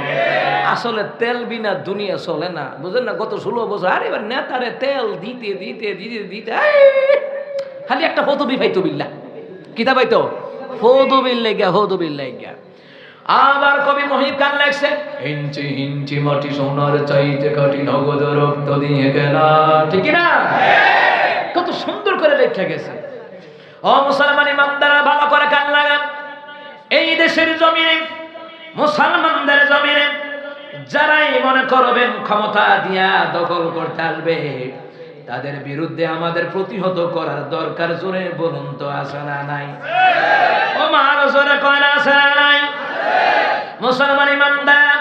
আসলে তেল বিনা দুনিয়া চলে না, বুঝেন না? গত 16 বছর আরে এবার নেতারে তেল দিতে দিতে দিতে দিতে খালি একটা ফতুবি পাইতো বিল্লাহ, কিতা পাইতো? ফতুবিল লেগা, ফতুবিল লেগা। আবার কবি মহিব খান লেখছে, ইঞ্চি ইঞ্চি মাটি সোনার চাইতে কাটি, নগদ রক্ত দিয়ে কেনা, ঠিক না? কত সুন্দর করে লেখা গেছে। ও মুসলমান ইমানদাররা ভালো করে কান লাগান, এই দেশের জমিনে মুসলমানদের জমিনে যারাই মনে করবেন ক্ষমতা দিয়া দখল করতে আসবে, তাদের বিরুদ্ধে আমাদের প্রতিহত করার দরকার, জোরে বলুন তো আছে না নাই? ও মারা জোরে কয় না আছে না নাই? মুসলমান ইমানদার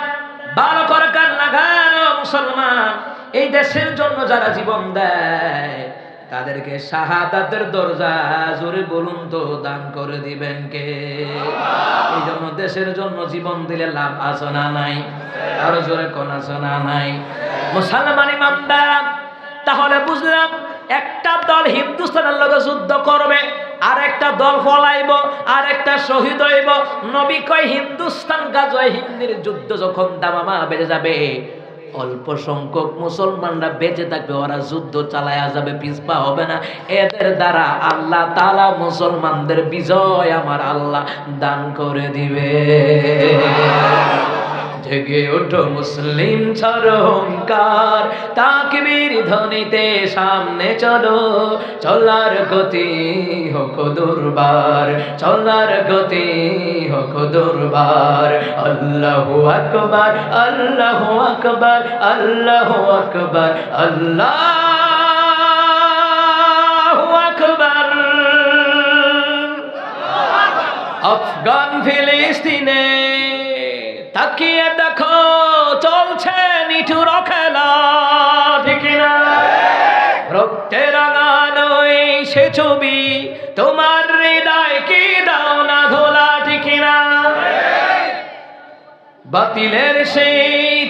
ভালো করে কান লাগান। ও মুসলমান, এই দেশের জন্য যারা জীবন দেয় তাদেরকে শাহাদাতের দরজা, জোরে বলুন তো, দান করে দিবেন কে? এই জন্য দেশের জন্য জীবন দিলে লাভ আছে না নাই? আরো জোরে কোন আছে না নাই? মুসলমান ইমানদার, তাহলে বুঝলাম একটা দল হিন্দুস্তানের লগে যুদ্ধ করবে আর একটা দল ফলাইব, আর একটা শহীদ হইব। নবী কয় হিন্দুস্তান গাজওয়ায় হিন্দির যুদ্ধ যখন দামামা বেড়ে যাবে, অল্প সংখ্যক মুসলমানরা বেঁচে থাকবে, ওরা যুদ্ধ চালায়া যাবে, পিছপা হবে না। এদের দ্বারা আল্লাহ তাআলা মুসলমানদের বিজয় আমার আল্লাহ দান করে দিবে। জেগে ওঠো মুসলিম ছাড়ো অহংকার, তাকবীর ধ্বনিতে সামনে চলো, চলার গতি হোক দুর্বার, চলার গতি হোক দুর্বার। আল্লাহু আকবার, আল্লাহু আকবার, আল্লাহু আকবার, আল্লাহু আকবার। আফগান ফিলিস্তিনে তাকিয়ে দেখো, চলছে নিঠুর খেলা, ঠিক না? রক্তে রাঙানো সে ছবি, তোমার হৃদয় কি দাও না ধোলা, ঠিক না? বাতিলের সেই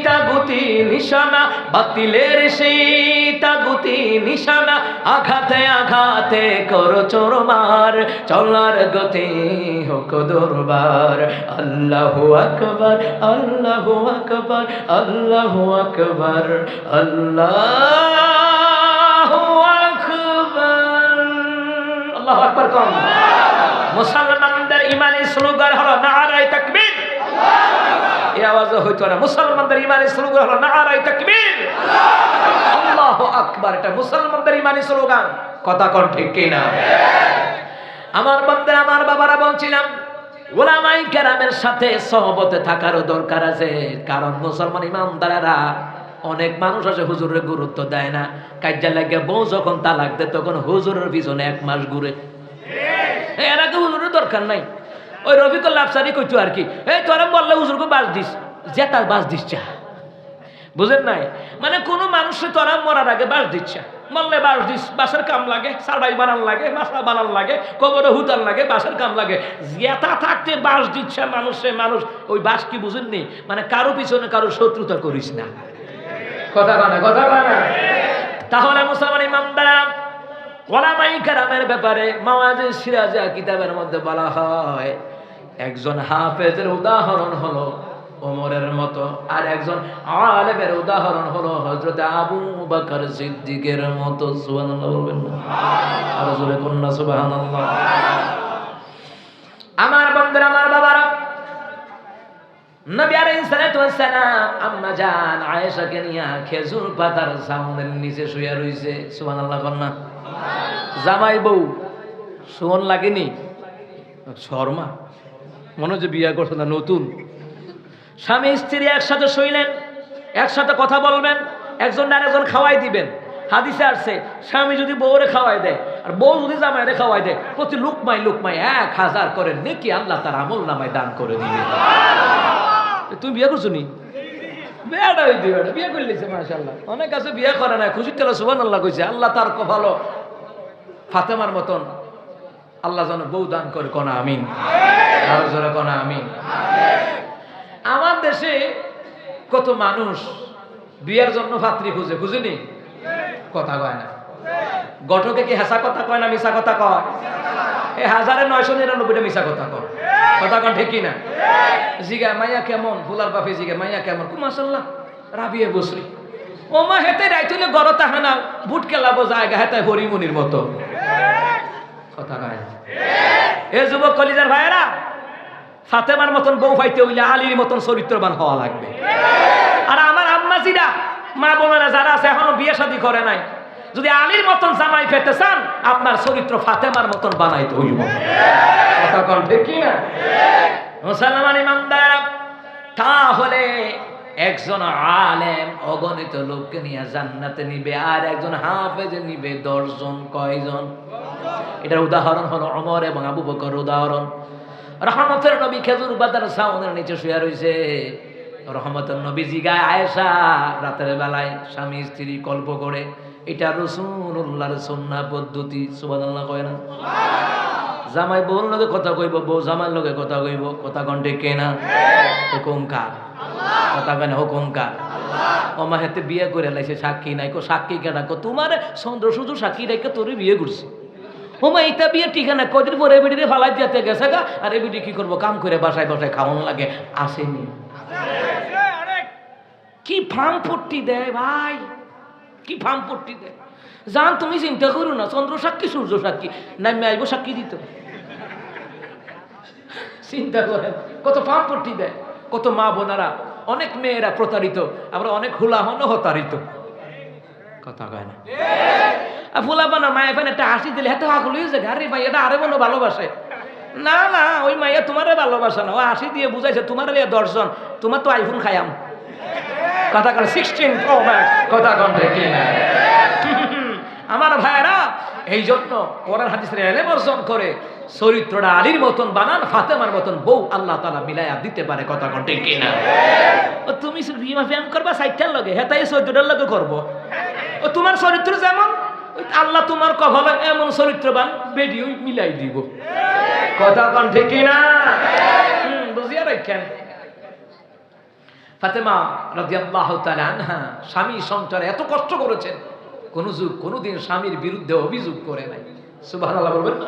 তাগুতি নিশানা, বাতিলের সেই তাগুতি নিশানা, আঘাতে আঘাতে করো চোরমার, চলার গতি হোক দুর্বার। আল্লাহু আকবার, আল্লাহু আকবার, আল্লাহু আকবার, আল্লাহু আকবার। আল্লাহু আকবার কোন? মুসলমানদের ইমানি স্লোগান হলো নারায়ে তাকবীর। এই আওয়াজে হইতো না। মুসলমানদের ইমানি স্লোগান হলো নারায়ে তাকবীর, আল্লাহু আকবার। এটা মুসলমানদের ইমানি স্লোগান। কথা কোন ঠিক কিনা? আমার বান্দা, আমার বাবারা, বলছিলাম উলামায়ে কেরামের সাথে সহবতে থাকারও দরকার আছে। কারণ মুসলমান ইমানদারেরা, অনেক মানুষ আছে হুজুরের গুরুত্ব দেয় না। কাজ্জা লাগে বউ যখন তালাক দেয় তখন হুজুরের পিছনে 1 মাস ঘুরে। এরা কি হুজুরের দরকার নাই? ওই রফিকুল আফসারি কইতো আর কি, এই তোরা বললে হুজুরকে বাস দিস, জেতার বাস দিচ্ছা। বুঝেন নাই? মানে কোনো মানুষে তোরা মরার আগে বাস দিচ্ছা, মরলে বাস দিস, বাসের কাম লাগে, সারবাই বানান লাগে, বাসা বানান লাগে, কবরে হুতান লাগে, বাসের কাম লাগে। জেতা থাকতে বাস দিচ্ছে মানুষে। মানুষ ওই বাস কি বুঝেননি? মানে কারো পিছনে কারো শত্রুতা করিস না। কথা কয় না, কথা কয় না। তাহলে মুসলমান ইমানদাররা, উলামায়ে কেরামের ব্যাপারে মাওয়াজে সিরাজে কিতাবের মধ্যে বলা হয়, একজন হাফেজের উদাহরণ হলো ওমরের মতো, আর একজন আলেমের উদাহরণ হলো হযরত আবু বকর সিদ্দিকের মতো। সুবহানাল্লাহ বলবেন না? আর জোরে বলুন না সুবহানাল্লাহ। আমার বন্ধুরা, আমার বাবারা, নবী আলাইহিস সালাতু ওয়াস সালাম আম্মা জান আয়েশাকে নিয়ে খেজুর পাতার ছাউনের নিচে শুয়ে রইছে। সুবহানাল্লাহ বলুন না? জামাই বউ শোন লাগেনি শর্মা, মনে হচ্ছে বিয়ে করছে না নতুন। স্বামী স্ত্রী একসাথে শুইলেন, একসাথে কথা বলবেন, একজন আরেকজন খাওয়াই দিবেন। হাদিসে আসছে, স্বামী যদি বউরে খাওয়াই দেয় আর বউ যদি জামাইরে খাওয়াই দেয়, প্রতি লুকমায় লুকমায় 1000 করে নেকি আল্লাহ তার আমল নামায় দান করে দিবে। তুমি বিয়ে করছো নি? বিয়েটা হইতে বিয়ে করে লিখছে মাশাআল্লাহ। অনেক আছে বিয়ে করে না, খুশির তেলা সুবহানাল্লাহ কইছে। আল্লাহ তার কপালো ফাতেমার মতন আল্লাহ যেন বউ দান করে, কোনা আমিন। আরো জোরে কোনা আমিন। আমার দেশে কত মানুষ বিয়ের জন্য পাত্রী খুঁজে, খুঁজেনি? কথা কয় না। গঠকে কি হেসা কথা কয় না মিছা কথা কয়? এই 1999টা মিছা কথা কয়। কথা কন ঠিক কিনা? জিগা মাইয়া কেমন? ফুলার বাপে জিগা মাইয়া কেমন? মাশাআল্লাহ রাবিয়ে বসরি। ও মা হেতে রাইতুলে গড় তাহানা বুট কেলাবো জায়গা হেতে হরিমনির মতো। কথা কয় না। এ যুবক কলিজার ভাইয়েরা, ফাতেমার মতন বউ পাইতে হইলে আলীর মতন চরিত্রবান হওয়া লাগবে। আর আমার আম্মাজিরা, মা বোনেরা যারা আছে এখনো বিয়ে শাদী করে নাই, যদি আলীর মতন জামাই পেতে চান, আপনার চরিত্র ফাতেমার মতন বানাইতে হইব। কথা কোন ঠিক কি না? মুসলমান ইমানদার, তাহলে একজন আলেম অগণিত লোককে নিয়ে জান্নাতে নিবে, আর একজন হাফেজ নিবে 10 জন। কয়জন? এটার উদাহরণ হলো ওমর এবং আবু বকর উদাহরণ। রহমতের নবী খেজুর পাতার ছাউনের নিচে শুয়ে রইছে। রহমতের নবী জিগায় আয়েশা রাতের বেলায় স্বামী স্ত্রী কল্প করে, এটা রাসূলুল্লাহর সুন্নাহ পদ্ধতি। সুবহানাল্লাহ কয় না? জামাই বউর লগে কথা কইব, বউ জামাইর লগে কথা কইব। কথা কোন ঠিক কিনা? হুকুম কার? কথা কেন? হুকুম কার? ও মা হেতে বিয়ে করে লাইছে, সাক্ষী নাই। কো সাক্ষী কেনা? কো তোমার চন্দ্র সূর্য সাক্ষী রেখে তোরে বিয়ে করছি। ওমা এইটা বিয়ে ঠিকানা কদিন পরে এবিডিরে ফালাই যেতে গেছে গা, আর এবিডি কি করবো, কাম করে বাসায় বাসায় খাওয়ানো লাগে, আসেনি। কি ফার্ম পট্টি দেয় ভাই, কি ফার্ম পট্টি দেয়। জান তুমি চিন্তা করো না, চন্দ্র সাক্ষী সূর্য সাক্ষী, নামে আইব সাক্ষী দিত। চিন্তা করেন কত ফার্ম পট্টি দেয়, কত মা বোনারা, অনেক মেয়েরা প্রতারিত, আবার অনেক হুলাহনও হতারিত। কথা কয় না, আর ফুলা বানা মায়ের ফেন একটা হাসি দিলে এত হাকুল হয়েছে, আরে ভাই এটা আরে মনে ভালোবাসে। না না, ওই মাইয়া তোমারে ভালোবাসে না, ও হাসি দিয়ে বুঝাইছে তোমার দর্শন, তোমার তো আইফোন খায়াম। কথা কন 16 Pro Max, কথা কন ঠিক না? আমার ভাইরা এই জন্য কোরআন হাদিসের ইলম অর্জন করে চরিত্রটা আলীর মতন বানান, ফাতেমার মতন বউ আল্লাহ তাআলা মিলাইয়া দিতে পারে। কথা কন ঠিক না? ও তুমি বিমা ফ্যাম করবা সাইটটার লগে, হেতাই 14টার লগে করবো। ও তোমার চরিত্র যেমন, আল্লাহ তোমার কপালে এমন চরিত্রবান বেডিও মিলাই দিব। কথা কন ঠিক না? বুঝিয়া রাখেন। ফাতেমা রাদিয়াল্লাহু তাআলা আনহা স্বামী সংসারে এত কষ্ট করেছেন, কোনদিন স্বামীর বিরুদ্ধে অভিযোগ করে নাই। সুবহানাল্লাহ বলবেন না?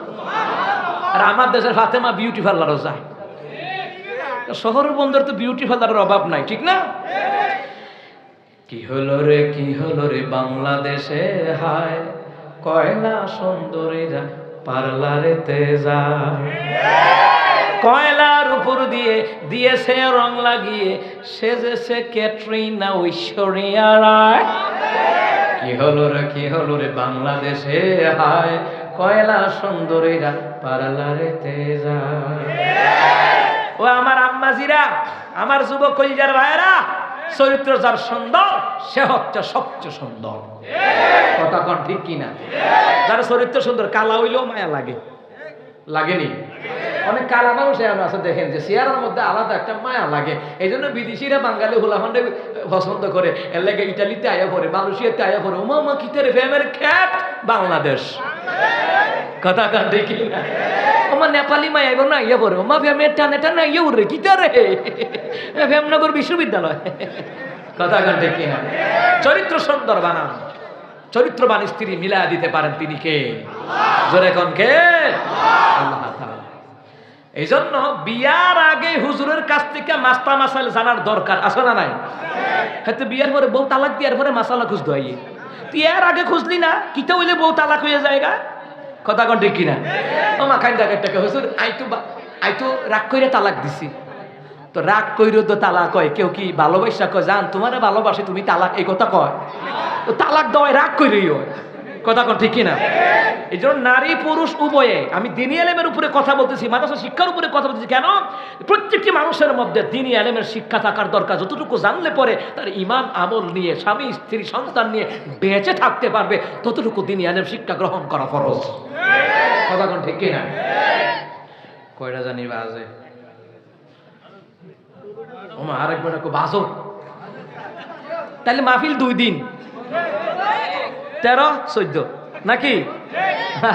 আর আমার দেশের ফাতেমা বিউটি পার্লারও যায়। শহরের বন্দর তো বিউটি পার্লারের অভাব নাই, ঠিক না? কি হলো রে বাংলাদেশে, হায় কয়লা সুন্দরীরা পার্লারেতে যায়। কয়লার উপর দিয়ে দিয়েছে রং লাগিয়ে, সেজেছে ক্যাটরিনা ঐশ্বরিয়া রায়। কি হলো রে বাংলাদেশে, হায় কয়লা সুন্দরীরা পার্লারেতে যায়। ও আমার আম্মাজিরা, আমার যুবক কলিজার ভাইয়েরা, চরিত্র যার সুন্দর সে হচ্ছে সবচেয়ে সুন্দর। কথা কন ঠিক কিনা? যার চরিত্র সুন্দর কালা হইলেও মায়া লাগে, লাগেনি? অনেক কালা মানুষ আছে দেখেন যে চেয়ারের মধ্যে আলাদা একটা মায়া লাগে। এই জন্য বিদেশিরা বাঙালি হুলাফান্ডে পছন্দ করে, এর লাগে ইটালিতে আয়া পড়ে, মালয়েশিয়াতে আয়া পড়ে। উমা কিতারে ফেমের খ্যাত বাংলাদেশ। কথা কন ঠিক কিনা? ওমা নেপালি মায়া এবার না ইয়ে পড়ে, ওমা ফেমের টানে টানে ইয়ে উঠে কিতারে ফেমনগর বিশ্ববিদ্যালয়। কথা কন ঠিক কিনা? চরিত্র সুন্দর বানান, চরিত্রবান স্ত্রী মিলায়া দিতে পারেন তিনি কে? জোরে কোন কে? আল্লাহ তাআলা। এই জন্য বিয়ার আগে হুজুরের কাছ থেকে মাস্তা মাসাইল জানার দরকার আছে না নাই? হয়তো বিয়ার পরে বউ তালাক দেওয়ার পরে মাসালা খুঁজতে হয়, তুই এর আগে খুঁজলি না, কিতা হইলে বউ তালাক হয়ে যায়গা। কথা কোন ঠিক কিনা? ও মা খাই টাকা হুজুর আইতো রাগ কইরে তালাক দিছি। তো রাগ কইরো তো তালাক হয়, কেউ কি ভালোবাসা কয় জান তোমারে ভালোবাসে তুমি তালাক, এই কথা কয়? তো তালাক দেওয়ায় রাগ কইরই হয়। কথা কোন ঠিক কিনা? এই জন্য নারী পুরুষ উভয়ে, আমি দ্বীনি ইলমের উপরে কথা বলতেছি, মাদ্রাসা শিক্ষার উপরে কথা বলতেছি। কেন? প্রত্যেকটি মানুষের মধ্যে দ্বীনি ইলমের শিক্ষা থাকার দরকার। যতটুকু জানলে পরে তার ঈমান আমল নিয়ে, স্বামী স্ত্রী সন্তান নিয়ে বেঁচে থাকতে পারবে, ততটুকু দ্বীনি ইলম শিক্ষা গ্রহণ করা ফরজ। কথা কোন ঠিক কিনা? কয়টা জানি বাজে? ওমা আরেকবার বাজো, তাহলে মাহফিল 2 দিন, 13, 14 নাকি?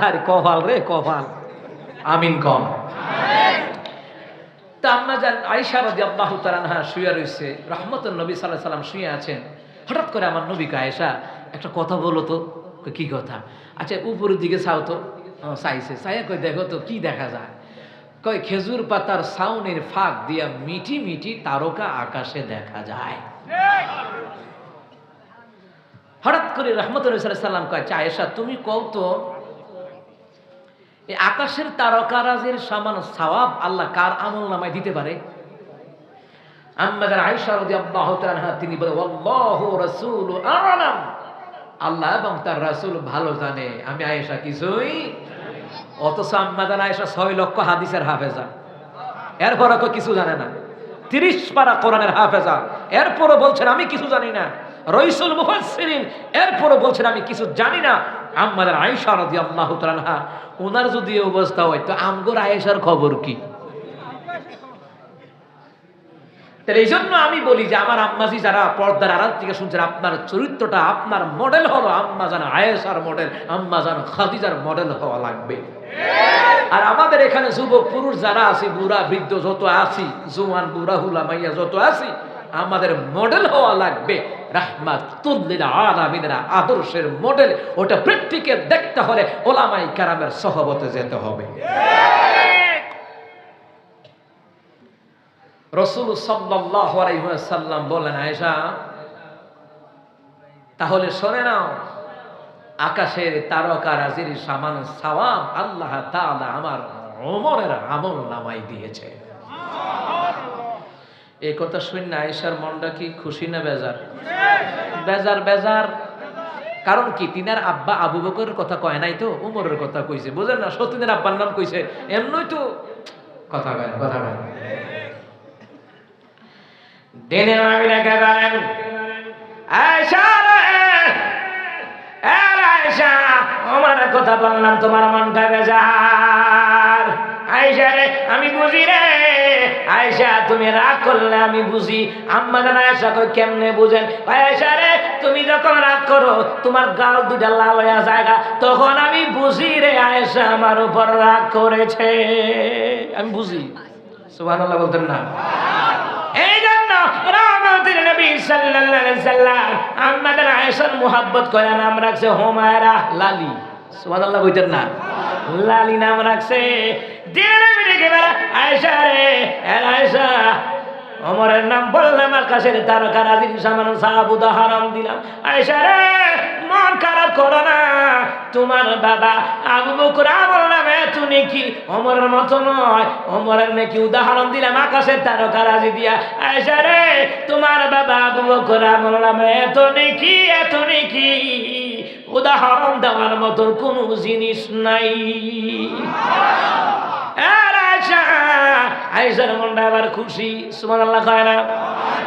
আরে কপাল রে কপাল, আমিন কম। তা আম্মা জান আয়েশা রাদিয়াল্লাহু তাআলা আনহা শুয়ে রয়েছে, রাহমাতুন নবী সাল্লাল্লাহু আলাইহি সাল্লাম শুয়ে আছেন। হঠাৎ করে আমার নবীকে আয়েশা একটা কথা বলো তো। কি কথা? আচ্ছা উপরের দিকে চাও তো। চাইছে, চাইয়া কই দেখো তো কি দেখা যায়। কয় খেজুর পাতার ছাউনির ফাঁক দিয়া মিটি মিটি তারকা আকাশে দেখা যায়। হঠাৎ করে রাহমাতুল্লাহি সাল্লাল্লাহু আলাইহি সাল্লাম কয়, আয়েশা তুমি কও তো এই আকাশের তারকারাজির সমান সওয়াব আল্লাহ কার আমলনামায় দিতে পারে? আম্মা জান আয়েশা রাদিয়াল্লাহু তাআলা আনহা তিনি বলে, আল্লাহু রাসূলু আ'লাম, আল্লাহ এবং তার রাসূল ভালো জানে, আমি আয়েশা কিছুই। অথচ আম্মা জান আয়েশা 6 লক্ষ হাদিসের হাফেজা, এরপরও কিছু জানে না। 30 পারা কোরআনের হাফেজা, এরপরও বলছেন আমি কিছু জানি না। রাইসুল মুফাসসিরিন, এরপরও বলছেন আমি কিছু জানি না। আম্মা জান আয়েশা রাদিয়াল্লাহু তাআলা আনহা, ওনার যদি অবস্থা হয় তো আমগোর আয়েশার খবর কি? তাহলে এই জন্য আমি বলি যে আমার আম্মাজি যারা পর্দার আড়াল থেকে শুনছেন, আপনার চরিত্রটা, আপনার মডেল হলো আম্মা জান আয়েশার মডেল, আম্মা জান খাদিজার মডেল হওয়া লাগবে। আর আমাদের এখানে যুবক পুরুষ যারা আছি, বুড়া বৃদ্ধ যত আছি, জোয়ান বুড়া হুলা মাইয়া যত আছি, আমাদের মডেল হওয়া লাগবে রাহমাতুল লিল আলামিনের আদর্শের মডেল। ওটা প্র্যাকটিক্যাল দেখতে হলে ওলামায়ে কেরামের সহবতে যেতে হবে। রাসূল সাল্লাল্লাহু আলাইহি ওয়াসাল্লাম বলেন, আয়েশা তাহলে শুনে নাও, আকাশের তারকারাজির সমান সওয়াব আল্লাহ তাআলা আমার ওমরের আমল নামায় দিয়েছে। এই কথা শুনে আয়েশার মনটা কি খুশি না বেজার? বেজার বেজার। কারণ কি, তিনার আব্বা আবু বকরের কথা কয় নাই তো, উমরের কথা কইছে। বুঝেন না, সতীনের আব্বার নাম কইছে, এমনই তো কথা কয় কথা কয়। দিনে মামিনা কে বলেন, আয়েশা আয়েশা ওমরের কথা বললাম তোমার মনটা বেজার। আয়েশা রে আমি বুঝি রে, আয়েশা তুমি রাগ করলে আমি বুঝি। আম্মা জান আয়েশা কই কেমনে বুঝেন? আয়েশা রে তুমি যখন রাগ করো তোমার গাল দুটা লাল হয়ে যায়, তখন আমি বুঝি রে আয়েশা আমার উপর রাগ করেছে, আমি বুঝি। সুবহানাল্লাহ বলতেন না? এই জন্য রাহমাতুল নবী সাল্লাল্লাহু আলাইহি সাল্লাম আম্মা জান আয়েশার মুহাব্বত করে নাম রাখছে হুমায়রা, লালি। সুবহানাল্লাহ বলতেন না? লালি নাম রাখছে। দিনে বিরে বেলা আয়েশা রে, আয়েশা ওমরের নাম বললাম, আকাশের তারকারাজির সমান সওয়াব উদাহরণ দিলাম। আয়েশা রে মন খারাপ করো না, তোমার বাবা আবু বকর আমল নামে এত নেকি ওমরের মতো নয়। ওমরের নেকি উদাহরণ দিলাম আকাশের তারকারাজি দিয়া। আয়েশা রে তোমার বাবা আবু বকর আমল নামে এত নেকি উদাহরণ দেওয়ার মতো কোনো জিনিস নাই। আয়েশার মনটা আবার খুশি। সুবহানাল্লাহ কয় না?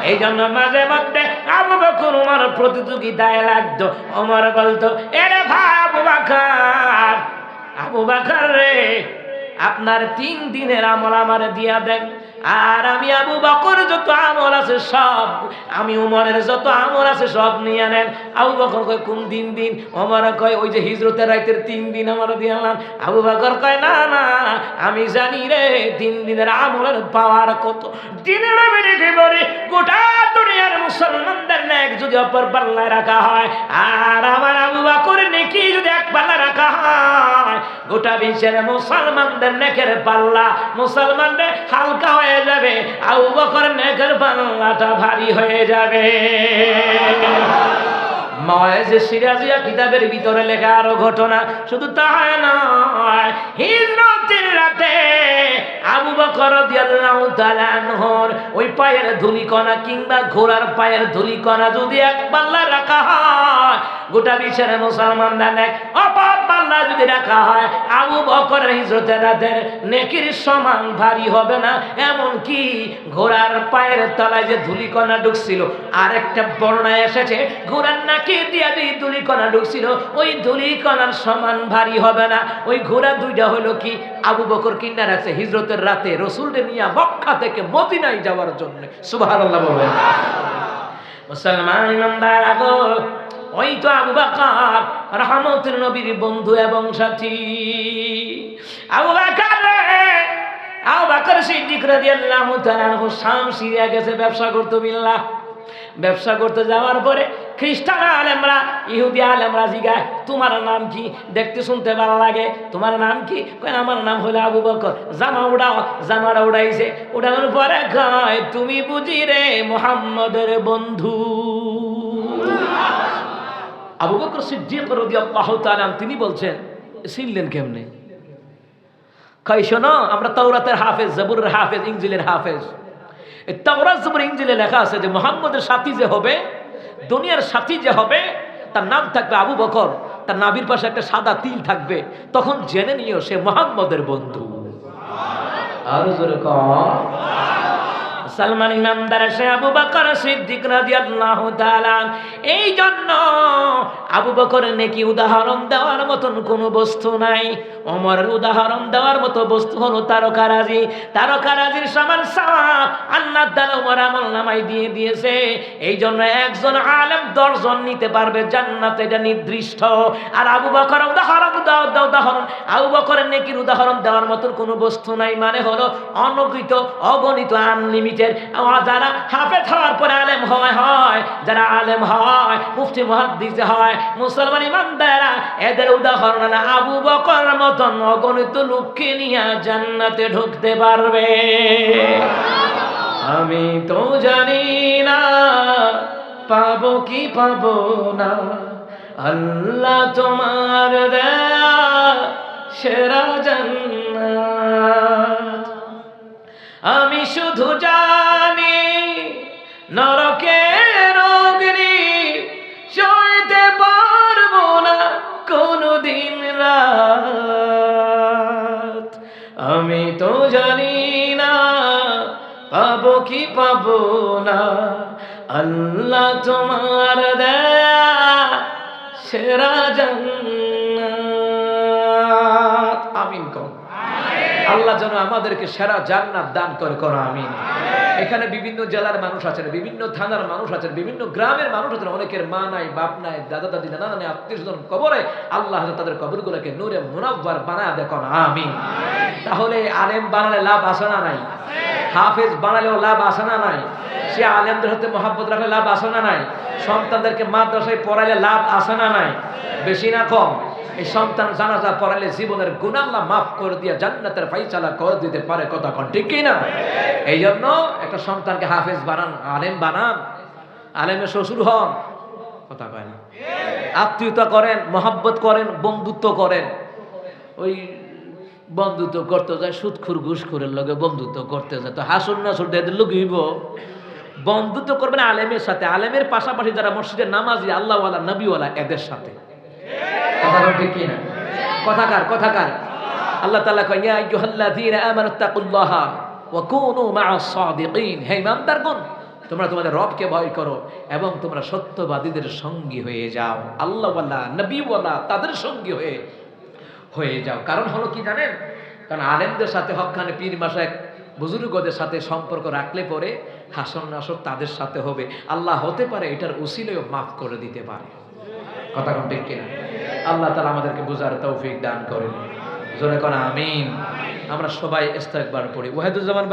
এই জন্য মাঝে মধ্যে আবু বকর ওমর প্রতিযোগিতায় লাগতো। ওমর বলতো, এরে ভাই আবু বকর রে, আপনার 3 দিনের আমল আমারে দিয়া দেন, আর আমি আবু বকর যত আমল আছে সব, আমি ওমরের যত আমল আছে সব নিয়ে নেন। আবু বকর কয় কোন দিন? ওমর কয় ওই যে হিজরতের রাতের 3 দিন আমার দিয়ে আনলাম। আবু বকর কয় না না, আমি জানি রে 3 দিনের আমলের পাওয়ার কত। দিনের বেরিয়ে বলি গোটা দুনিয়ার মুসলমানদের নেক যদি অপর পাল্লায় রাখা হয়, আর আমার আবু বকরের নেকি যদি এক পাল্লা রাখা হয়, গোটা বিশ্বের মুসলমানদের নেকের পাল্লা মুসলমানদের হালকা হয়ে যাবে, আবু বকরের নেকের পাল্লাটা ভারী হয়ে যাবে। মাওয়াইজে সিরাজিয়া কিতাবের ভিতরে লেখা আরো ঘটনা, শুধু তাই নয়, হিজরতের রাতে আবু বকর রাদিয়াল্লাহু তাআলা আনহুর ওই পায়ের ধুলিকণা কিংবা ঘোড়ার পায়ের ধুলিকণা যদি এক পাল্লা রাখা হয়, গোটা বিশ্বের মুসলমানদের নেক অপর পাল্লা যদি রাখা হয়, আবু বকরের হিজরতের রাতের নেকির সমান ভারী হবে না। এমন কি ঘোড়ার পায়ের তলায় যে ধুলিকণা ঢুকছিল, আরেকটা বর্ণনায় এসেছে ঘোড়ার নাকি দিয়া যে ধুলিকণা ঢুকছিল, ওই ধুলিকণার সমান ভারী হবে না। ওই ঘোড়া দুইটা হলো কি আবু বকর কিনা রাখছে হিজরতের রাতে রাসূলকে নিয়ে মক্কা থেকে মদিনায় যাওয়ার জন্য। সুবহানাল্লাহ বলবেন। মুসলমান ইমানদার আগো, ওই তো আবু বকর রহমতের নবীর বন্ধু এবং সাথী। আবু বকর সিদ্দিক রাদিয়াল্লাহু তাআলা আনহু শাম সিরিয়া গেছে ব্যবসা করতে। বিল্লাহ, ব্যবসা করতে যাওয়ার পরে খ্রিস্টান আলেমরা ইহুদি আলেমরা জিগায় তোমার নাম কি? দেখতে শুনতে ভালো লাগে, তোমার নাম কি? কয় আমার নাম হলো আবু বকর। জামা উড়াও, জামাটা উড়াইছে। উড়ানোর পরে কয় তুমি বুঝি রে মুহাম্মদের বন্ধু? আবু বকর সিদ্দিক রাদিয়াল্লাহু তাআলা তিনি বলছেন চিনলেন কেমনে? কয় শোনো, আমরা তাওরাতের হাফেজ, জাবুরের হাফেজ, ইনজিলের হাফেজ। তাওরাত জবুর ইনজিলে লেখা আছে যে মুহাম্মদের সাথী যে হবে, দুনিয়ার সাথী যে হবে, তার নাম থাকবে আবু বকর, তার নাভির পাশে একটা সাদা তিল থাকবে, তখন জেনে নিও সে মুহাম্মদের বন্ধু। আর জোরে কও। সালমান ইমানদার সে আবু বকর সিদ্দিক রাদিয়াল্লাহু তাআলা। এই জন্য আবু বকরের নেকি উদাহরণ দেওয়ার মতন কোনো বস্তু নাই। ওমরের উদাহরণ দেওয়ার মতো বস্তু হলো তারকারাজি। তারকারাজির সমান সওয়াব আল্লাহ তাআলা ওমর আমলনামায় দিয়ে দিয়েছে। এই জন্য একজন আলেম 10 জন নিতে পারবে জান্নাতে, এটা নির্দিষ্ট। আর আবু বকরের উদাহরণ আবু বকরের নেকির উদাহরণ দেওয়ার মতো কোনো বস্তু নাই, মানে হলো অগণিত আনলিমিটেড। যারা হাফেজ হওয়ার পরে আলেম হয়, যারা আলেম হয়, মুফতি মুহাদ্দিস হয়, মুসলমান ইমানদাররা, এদের উদাহরণ হলো আবু বকর মতন অগণিত লোককে নিয়ে জান্নাতে ঢুকতে পারবে। আমি তো জানি না পাবো কি পাবো না, আল্লাহ তোমার দেয়া সেরা জান্নাত। আমি শুধু জানি নরকের অগ্নি সইতে পারবো না কোনদিন রাত। আমি তো জানি না পাবো কি পাবো না, আল্লাহ তোমার দেয়া সেরা জান্নাত। আমিন কর। আল্লাহ যেন আমাদেরকে সেরা জান্নাত দান করে, করো আমিন। এখানে বিভিন্ন জেলার মানুষ আছেন, বিভিন্ন থানার মানুষ আছেন, বিভিন্ন গ্রামের মানুষ আছেন, অনেকের মা নাই, বাপ নাই, দাদা দাদি, নানা নানি, আত্মীয় স্বজন কবরে। আল্লাহ তাদের কবরগুলোকে নূরে মুনাব্বার বানায় দেখো না আমিন। তাহলে আলেম বানালে লাভ আসে না নাই? হাফেজ বানালেও লাভ আসে না নাই? সে আলেমদের হাতে মহাব্বত রাখলে লাভ আসে না নাই? সন্তানদেরকে মাদ্রাসায় পড়াইলে লাভ আসে না নাই? বেশি না কম? এই সন্তান জানাজা পড়াইলে জীবনের গুনাহ আল্লাহ মাফ করে দিয়ে জান্নাতের ফায়সালা করে দিতে পারে, কথা কোন ঠিক কি না? এই জন্য একটা সন্তানকে হাফেজ বানান, আলেম বানান, আলেমের শ্বশুর হন, কথা কয় না? আত্মীয়তা করেন, মহাব্বত করেন, বন্ধুত্ব করেন। ওই বন্ধুত্ব করতে যায় সুদখুর ঘুষখোরের লগে বন্ধুত্ব করতে যায়, তো হাসুন নাসুর এদের লোক হইব। বন্ধুত্ব করবেন আলেমের সাথে, আলেমের পাশাপাশি যারা মসজিদের নামাজি, আল্লাহওয়ালা, নবীওয়ালা, এদের সাথে। কথা ঠিক কি না? কথাকার আল্লাহ তাআলা কয় ইয়া আইয়ুহাল্লাযীনা আমানুত্তাকুল্লাহা ওয়া কুনু মা'আস সাদিকিন। হে ঈমানদারগণ, তোমরা তোমাদের রবকে ভয় করো এবং তোমরা সত্যবাদীদের সঙ্গী হয়ে যাও, আল্লাহওয়ালা, নবীওয়ালা, তাদের সঙ্গী হয়ে যাও। কারণ হলো কি জানেন? কারণ আলেমদের সাথে হক্কানি পীর মাশায়েখ বুজুর্গদের সাথে সম্পর্ক রাখলে পরে হাসন নাসর তাদের সাথে হবে। আল্লাহ হতে পারে এটার উসিলেও মাফ করে দিতে পারে, কথা কোন ঠিক কিনা? আল্লাহ তাআলা আমাদেরকে বুঝার তৌফিক দান করেন, জোরে কোন আমিন। আমরা সবাই ইস্তেগফার পড়ি। ওয়াহিদুজ্জামান